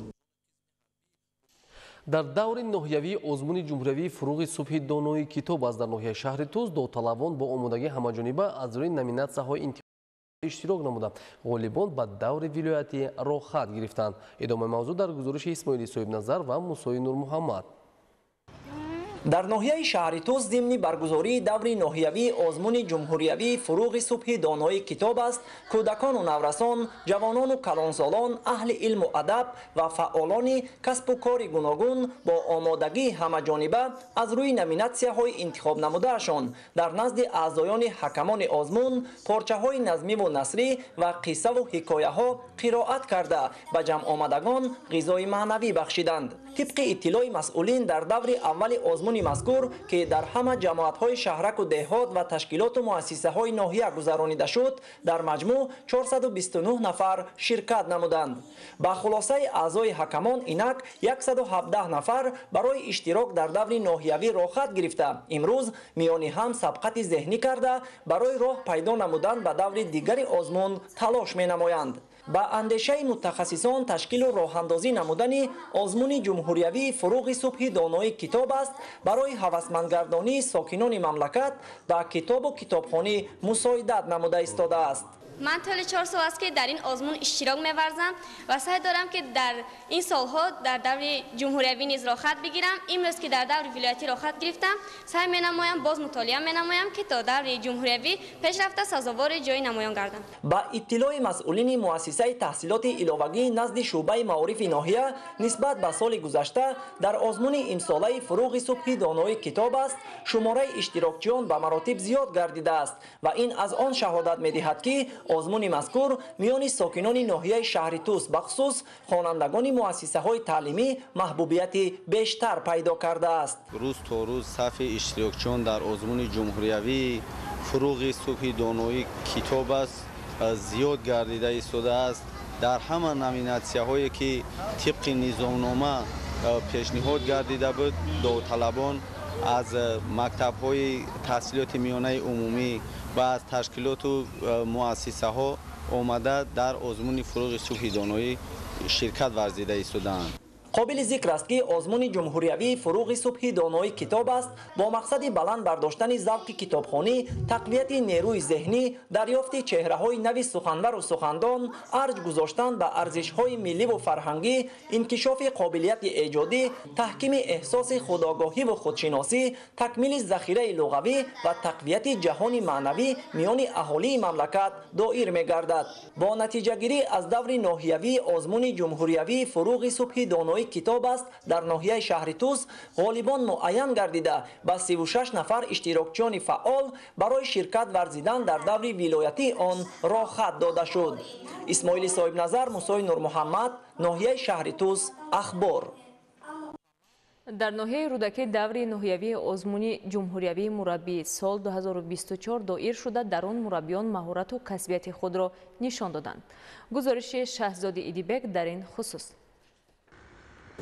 در دور ناحیوی آزمون جمهوری فروغ صبح دانای کتاب از در ناحیه شهر توز داوطلبان با آمادگی همه‌جانبه از روی نامیناسی‌های انتخابی اشتراک نموده غالبان به دور ولایتی را خط گرفتند. ادامه موضوع در گزارش اسماعیل صاحب نظر و موسی نور محمد. در ناحیه شهر توز ضمن برگزاری دور ناحیوی آزمون جمهوریوی فروغ صبح دانای کتاب است، کودکان و نورسان، جوانان و کلانسالان، اهل علم و ادب و فعالان کسب و کار گوناگون با آمادگی همه‌جانبه از روی نامیناسی‌های انتخاب نموده‌شان در نزد اعضایان حکمان آزمون پارچه‌های نظمی و نثری و قصه و حکایه‌ها قرائت کرده به جمع آمدگان غذای معنوی بخشیدند. طبق اطلاع مسئولین در دور اول آزمون مذکور که در همه جماعت‌های شهرک و دهات و تشکیلات و مؤسسه‌های ناحیه گذرانیده شد، در مجموع 429 نفر شرکت نمودند. با خلاصه اعضای حکمان اینک 117 نفر برای اشتراک در دور ناحیوی راه خط گرفته امروز میانی هم سبقت ذهنی کرده برای راه پیدا نمودن به دور دیگر آزمون تلاش می‌نمایند. با اندیشه متخصصان تشکیل و راه اندازی نمودن آزمون جمهوریوی فروغ صبح دانای کتاب است برای هوسمندگردانی ساکنان مملکت با کتاب و کتابخانه مساعدت نموده ایستاده است. من طول 4 سال است که در این آزمون اشتراک می‌ورزم و سعی دارم که در این سالها در دور جمهوریوی نیز راه خط بگیرم. امروز که در دور ولایتی راه خط گرفتم، سعی می‌نمایم باز مطالعه می‌نمایم که تا دور جمهوریوی پیشرفت سزاوار جای نمایان گردم. با اطلاع مسئولین مؤسسه تحصیلات علاوگی نزد شعبه معارف ناحیه نسبت به سال گذشته در آزمون امساله فروغ صبح دانای کتاب است شماره اشتراکچیان به مراتب زیاد گردیده است و این از آن شهادت می‌دهد که آزمون مذکور میان ساکنان ناحیه شهر توس بخصوص خوانندگان مؤسسه‌های تعلیمی محبوبیت بیشتر پیدا کرده است. روز تا روز صف اشتراکچیان در آزمون جمهوریوی فروغ صبح دانایی کتاب است زیاد گردیده ایستاده است. در همه نامیناسی‌هایی که طبق نظامنامه پیشنهاد گردیده بود داوطلبان از مکتب‌های تحصیلات میانه عمومی و از تشکیلات و مؤسسه ها آمده در آزمون فروغ صبح دانایی شرکت ورزیده ایستادند. قابل ذکر است که آزمون جمهوریوی فروغ صبح دانای کتاب است با مقصد بلند برداشتن ذوق کتابخوانی، تقویت نیروی ذهنی، دریافت چهره‌های نوی سخنور و سخندان، ارج گذاشتن به ارزش‌های ملی و فرهنگی، انکشاف قابلیت ایجادی، تحکیم احساس خودآگاهی و خودشناسی، تکمیل ذخیره لغوی و تقویت جهان معنوی میان اهالی مملکت دایر می‌گردد. با نتیجه گیری از دور ناحیوی آزمون جمهوریوی فروغ صبح دانای کتاب است در ناحیه شهر توس غالبان معین گردیده با 36 نفر اشتراکچیان فعال برای شرکت ورزیدن در دور ولایتی آن راه خط داده شد. اسماعیل صاحب نظر، موسی نور محمد، ناحیه شهر توس، اخبار. در ناحیه رودکی دور ناحیوی آزمون جمهوریوی مربی سال 2024 دایر شده در آن مربیان مهارت و کسبیت خود را نشان دادند. گزارش شهزاد ایدیبک در این خصوص.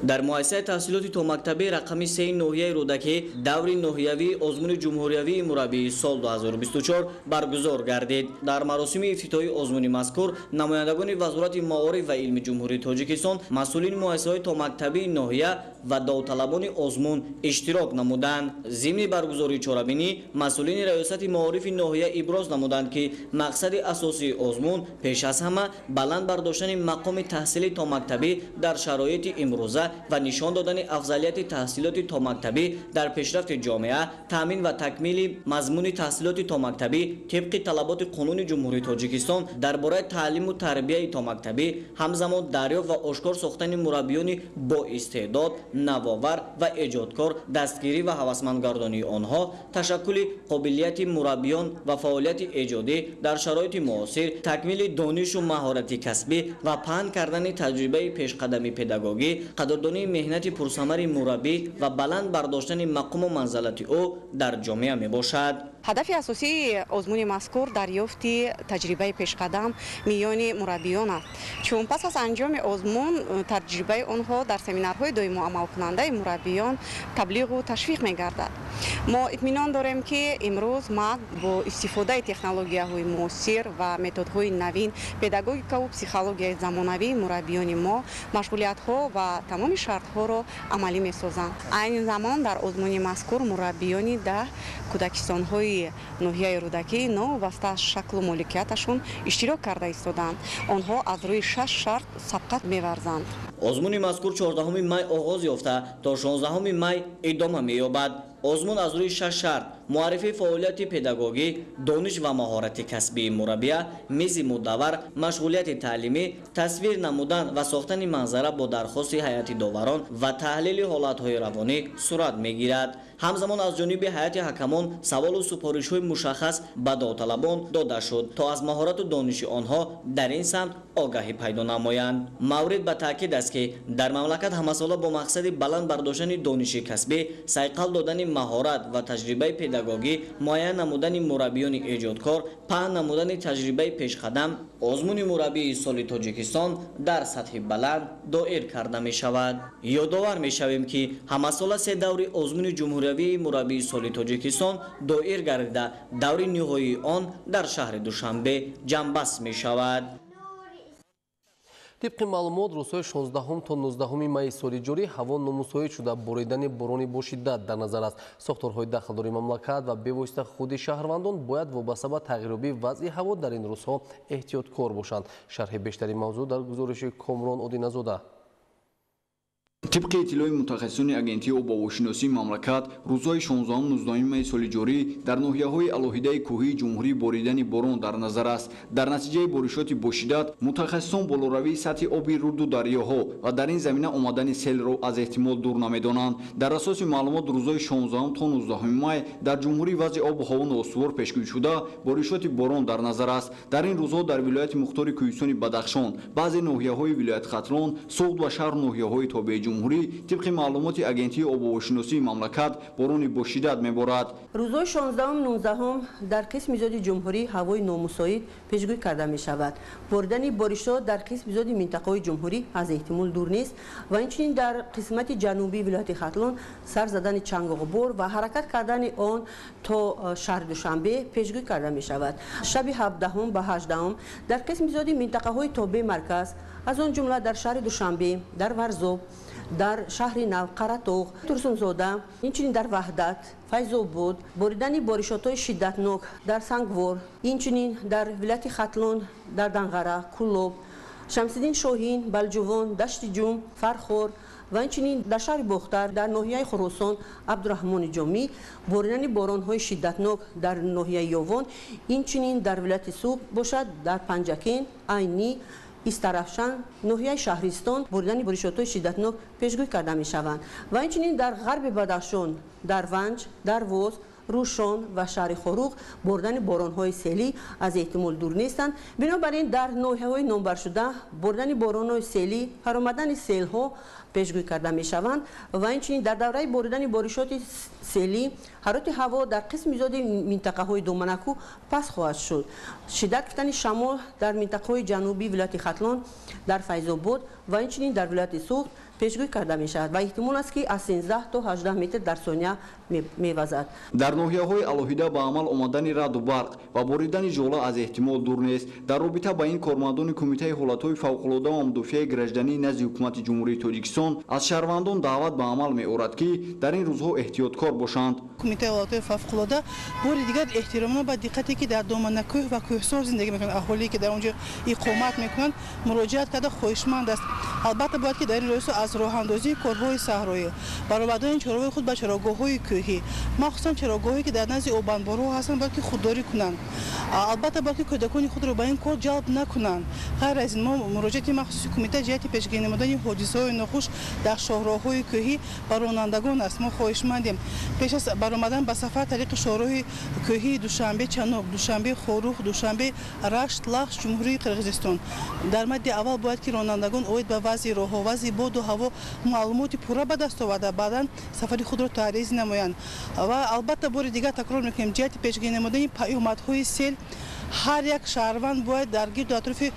در مؤسسه تحصیلات تامکتبی رقمی 3 ناحیه رودکی دوری ناحیوی آزمون جمهوریوی مربی سال 2024 برگزار گردید. در مراسم افتتاحی آزمون مذکور نمایندگان وزارت معارف و علم جمهوری تاجیکستان، مسئولین مؤسسه تامکتبی ناحیه و داوطلبان آزمون اشتراک نمودند. ضمن برگزاری چهاربینی مسئولین ریاست معارف ناحیه ابراز نمودند که مقصد اساسی آزمون پیش از همه بلند برداشتن مقام تحصیلی تامکتبی در شرایط امروزه و نشان دادن افضلیت تحصیلات تامکتبی در پیشرفت جامعه، تامین و تکمیل مضمون تحصیلات تامکتبی طبق طلبات قانون جمهوری تاجیکستان درباره تعلیم و تربیت تامکتبی، همزمان دریافت و آشکار ساختن مربیان با استعداد، نوآور و ایجادکار، دستگیری و هوسمندگردانی آنها، تشکل قابلیت مربیان و فعالیت ایجادی در شرایط معاصر، تکمیل دانش و مهارت کسبی و پهن کردن تجربه پیشقدمی پداگوژی، قدردانی مهنت پرثمر مربی و بلند برداشتن مقام و منزلت او در جامعه می باشد. هدف اساسی آزمون مذکور دریافت تجربه پیشقدم میان مربیان است، چون پس از انجام آزمون تجربه آنها در سمینارهای دائم عمل کننده مربیان تبلیغ و تشویق می‌گردد. ما اطمینان داریم که امروز ما با استفاده تکنولوژی‌های معاصر و متدهای نوین پداگوژیک و پسیخولوژی زمانوی مربیان ما مشغولیت‌ها و تمام شرط‌ها را عملی می‌سازند. این زمان در آزمون مذکور مربیان در کودکستان‌های ناحیه رودکی نوابسته شکل و مالکیتشون اشتراک کرده ایستادند. آنها از روی 6 شرط سبقت می‌ورزند. آزمون مذکور 14 می آغاز یافته تا 16 می ادامه می‌یابد. آزمون از روی 6 شرط: معرفی فعالیت پداگوژی، دانش و مهارت کسبی مربیه، میز مدور، مشغولیت تعلیمی، تصویر نمودن و ساختن منظره با درخواست هیئت داوران و تحلیل حالت‌های روانی صورت می‌گیرد. همزمان از جانب هیئت حکمان سوال و سفارش‌های مشخص به داوطلبان داده شد تا از مهارت و دانش آنها در این سمت آگاهی پیدا نمایند. مورد به تاکید است که در مملکت همساله با مقصد بلند برداشتن دانش کسبی، صیقل دادن مهارت و تجربه پداگوژی، معین نمودن مربیان ایجادکار، پهن نمودن تجربه پیشقدم، آزمون مربی سال تاجیکستان در سطح بلند دایر کرده می شود. یادآور می شویم که همساله 3 دور آزمون جمهوری مربی سال تاجیکستان دایر گردیده دور نهایی آن در شهر دوشنبه جنبست می شود. طبق маълумот рӯзҳои 16 то 19 майи соли ҷорӣ ҳаво номусоид шуда боридани борони бо шиддат дар назар аст. сохторҳои дахлдори мамлакат ва бевосита худи шаҳрвандон бояд вобаста ба тағйирёбии вазъи ҳаво дар ин рӯзҳо эҳтиёткор бошанд. шарҳи бештари мавзӯъ дар гузориши Комрон Одиназода. طبق اطلاع متخصصان агентии обовошиносии мамлакат, рӯзҳои 16-19 майи соли ҷорӣ дар ноҳияҳои алоҳидаи кӯҳии ҷумҳурӣ боридани борон дар назар аст. дар натиҷаи боришоти бошиддат, мутахассисон болоравии сатҳи оби руду дарёҳо ва дар ин замина омадани селро аз эҳтимол дур намедонанд. дар асоси маълумот рӯзҳои 16 то 19 май дар ҷумҳурӣ вазъи обу ҳаво ноустувор пешгӯӣ шуда, боришоти борон дар назар аст. дар ин рӯзҳо дар вилояти мухтори кӯҳистони Бадахшон, баъзе ноҳияҳои вилояти Хатлон, Суғд ва шаҳру ноҳияҳои тобеи ҷумҳурӣ طبق маълумоти агентии обовошиносии мамлакат борони бо шиддат меборад. рӯзҳои 16-19 дар қисми зоди ҷумҳурӣ ҳавои номусоид пешгӯӣ карда мешавад. боридани боришот дар қисми зоди минтақаҳои ҷумҳурӣ аз эҳтимол дур нест ва инчунин дар қисмати ҷанубии вилояти Хатлон сар задани чангғубор ва ҳаракат кардани он то шаҳри Душанбе пешгӯӣ карда мешавад. шаби 17 ба 18 дар қисми зоди минтақаҳои тобеи марказ, аз он ҷумла дар шаҳри Душанбе, дар Варзоб, дар шаҳри Нав, Қаратоғ, Турсунзода, инчунин дар Ваҳдат, Файзобод, боридани боришотҳои шиддатнок дар Сангвор, инчунин дар вилояти Хатлон, дар Данғара, Куллоб, Шамсиддин Шоҳин, Балҷувон, Дашти Ҷум, Фархор ва инчунин дар шаҳри Бохтар, дар ноҳияи Хуросон, Абдураҳмони Ҷомӣ, боридани боронҳои шиддатнок дар ноҳияи Ёвон, инчунин дар вилояти Суғд бошад, дар Панҷакен, Айнӣ, Истарафшан, ноҳияи Шаҳристон боридани боришотҳои шиддатнок пешгӯӣ карда мешаванд ва инчунин дар ғарби Бадахшон, дар Ванҷ, дар Воз, Рӯшон ва шаҳри Хоруғ боридани боронҳои селӣ аз эҳтимол дур нестанд. бинобар ин дар ноҳияҳои номбаршуда боридани боронҳои селӣ, ҳаромадани селҳо пешгӯӣ карда мешаванд ва инчунин дар давраи боридани боришоти селӣ ҳарорати ҳаво дар қисми зиёди минтақаҳои доманакӯ паст хоҳад шуд. шиддат гирифтани шамол дар минтақаҳои ҷанубии вилояти Хатлон, дар Файзобод ва инчунин дар вилояти Суғд, пешгӯй карда мешавад ва эҳтимол аст ки аз 13 то 18 метр дар сония мевазад. дар ноҳияҳои алоҳида ба амал омадани раъду барқ ва боридани жола аз эҳтимол дур нест. дар робита ба ин кормандони кумитаи ҳолатҳои фавқулода ва мудофиаи гражданӣ назди ҳукумати ҷумҳурии тоҷикистон аз шаҳрвандон даъват ба амал меорад ки дар ин рӯзҳо эҳтиёткор бошанд. кумитаи ҳолатҳои фавқулода бори дигар эҳтиромона ба диққате ки дар доманакӯҳ ва кӯҳсор зиндагӣ мекунанд, аҳолие ки дар онҷо иқомат мекунанд муроҷиат карда хоҳишманд аст. албатта бояд ки дар ин роҳисо аз роҳандозии корҳои саҳроӣ баровардани чораҳои худ ба чорогоҳҳои кӯҳӣ, махсусан чорогоҳҳое ки дар назди обанборҳо ҳастанд, бояд ки худдорӣ кунанд. албатта бояд ки кӯдакони худро ба ин кор ҷалб накунанд. ғайр аз ин мо муроҷиати махсуси кумита ҷиҳати пешгирӣ намудани ҳодисаҳои нохуш дар шоҳроҳҳои кӯҳӣ ба ронандагон аст. мо хоҳишмандем пеш аз баромадан ба сафар тариқи шоҳроҳи кӯҳии душанбе чаноб, душанбе хорух, душанбе рашт, лахш, ҷумҳурии қирғизистон дар мадди аввал бояд ки ронандагон оид ба вазъи роҳҳо, вазъи боду ҳаво маълумоти пурра ба даст оварда баъдан сафари худро таъриз намоянд. ва албатта бори дигар такрор мекунем ҷиҳати пешгирӣ намудани паёмадҳои сел ҳар як шаҳрванд бояд дар гирду атрофи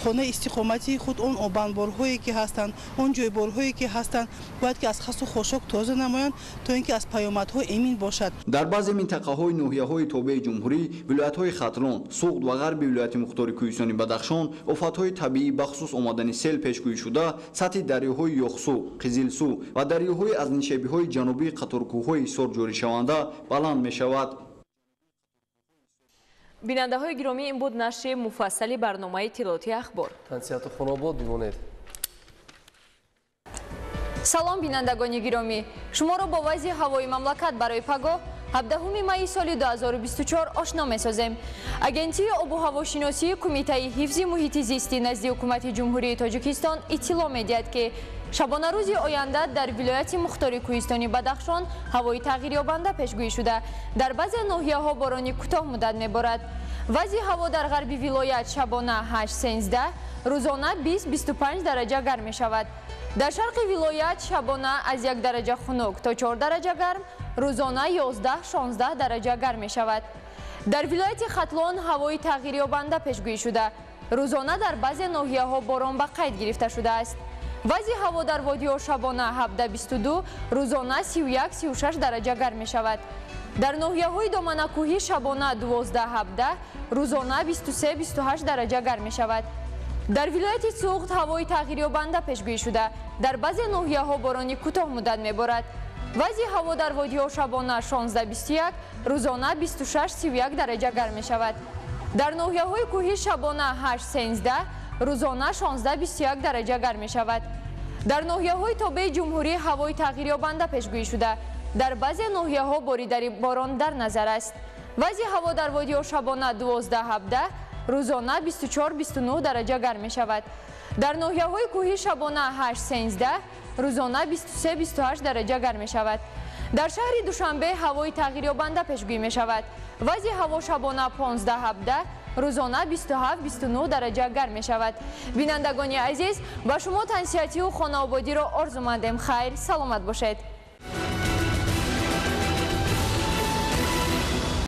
хонаи истиқоматии худ он обанборҳое ки ҳастанд, он ҷойборҳое ки ҳастанд бояд ки аз хасу хошок тоза намоянд то ин ки аз паёмадҳо эмин бошад. дар баъзе минтақаҳои ноҳияҳои тобеи ҷумҳурӣ, вилоятҳои хатлон, суғд ва ғарби вилояти мухтори кӯҳистони Бадахшон офатҳои табиӣ бахусус омадани сел пешгӯӣ шуда, сатҳи дарёҳои Ёхсу, Қизилсу ва дарёҳои аз нишебиҳои ҷанубии қаторкӯҳҳои Ҳисор ҷоришаванда баланд мешавад. бинандаҳои гиромӣ, ин буд нашри муфассали барномаи тилоти ахбор. тансияту хунобод бимонед. салом бинандагони гиромӣ, шуморо бо вазъи ҳавои мамлакат барои пагоҳ 17 майи соли 2024 ошно месозем. агентии обу ҳавошиносии кумитаи ҳифзи муҳити зисти назди ҳукумати ҷумҳурии тоҷикистон иттилоъ медиҳад ки шабонарӯзи оянда дар вилояти мухтори кӯҳистони Бадахшон ҳавои тағйирёбанда пешгӯӣ шуда дар баъзе ноҳияҳо борони кӯтоҳ муддат меборад. вазъи ҳаво дар ғарби вилоят шабона 8-13, рӯзона 20-25 дараҷа гарм мешавад. дар шарқи вилоят шабона аз 1 дараҷа хунук то 4 дараҷа гарм, рӯзона 11-16 дараҷа гарм мешавад. дар вилояти Хатлон ҳавои тағйирёбанда пешгӯӣ шуда, рӯзона дар баъзе ноҳияҳо борон ба қайд гирифта шудааст. вазъи ҳаво дар водиҳо шабона 17-22, рӯзона 31-36 дараҷа гарм мешавад. дар ноҳияҳои доманакӯҳӣ шабона 12-17, рӯзона 23-28 дараҷа гарм мешавад. дар вилояти Суғд ҳавои тағйирёбанда пешгӯӣ шуда, дар баъзе ноҳияҳо борони кӯтоҳ муддат меборад. вазъи ҳаво дар водиҳо шабона 16-21, рӯзона 26-31 дараҷа гарм мешавад. дар ноҳияҳои кӯҳӣ шабона 8-13, рӯзона 16-21 дараҷа гарм мешавад. дар ноҳияҳои тобеи ҷумҳурӣ ҳавои тағйирёбанда пешгӯӣ шуда, дар баъзе ноҳияҳо боридари борон дар назар аст. вазъи ҳаво дар водиҳо шабона 12-17, рӯзона 24-29 дараҷа гарм мешавад. дар ноҳияҳои кӯҳӣ шабона 8-13, рӯзона 23-28 дараҷа гарм мешавад. дар шаҳри Душанбе ҳавои тағйирёбанда пешгӯӣ мешавад. вазъи ҳаво шабона 15-17, рӯзона 27-29 дараҷа гарм мешавад. бинандагони азиз, ба шумо тансиятию хонаободиро орзу мандем. хайр, саломат бошед.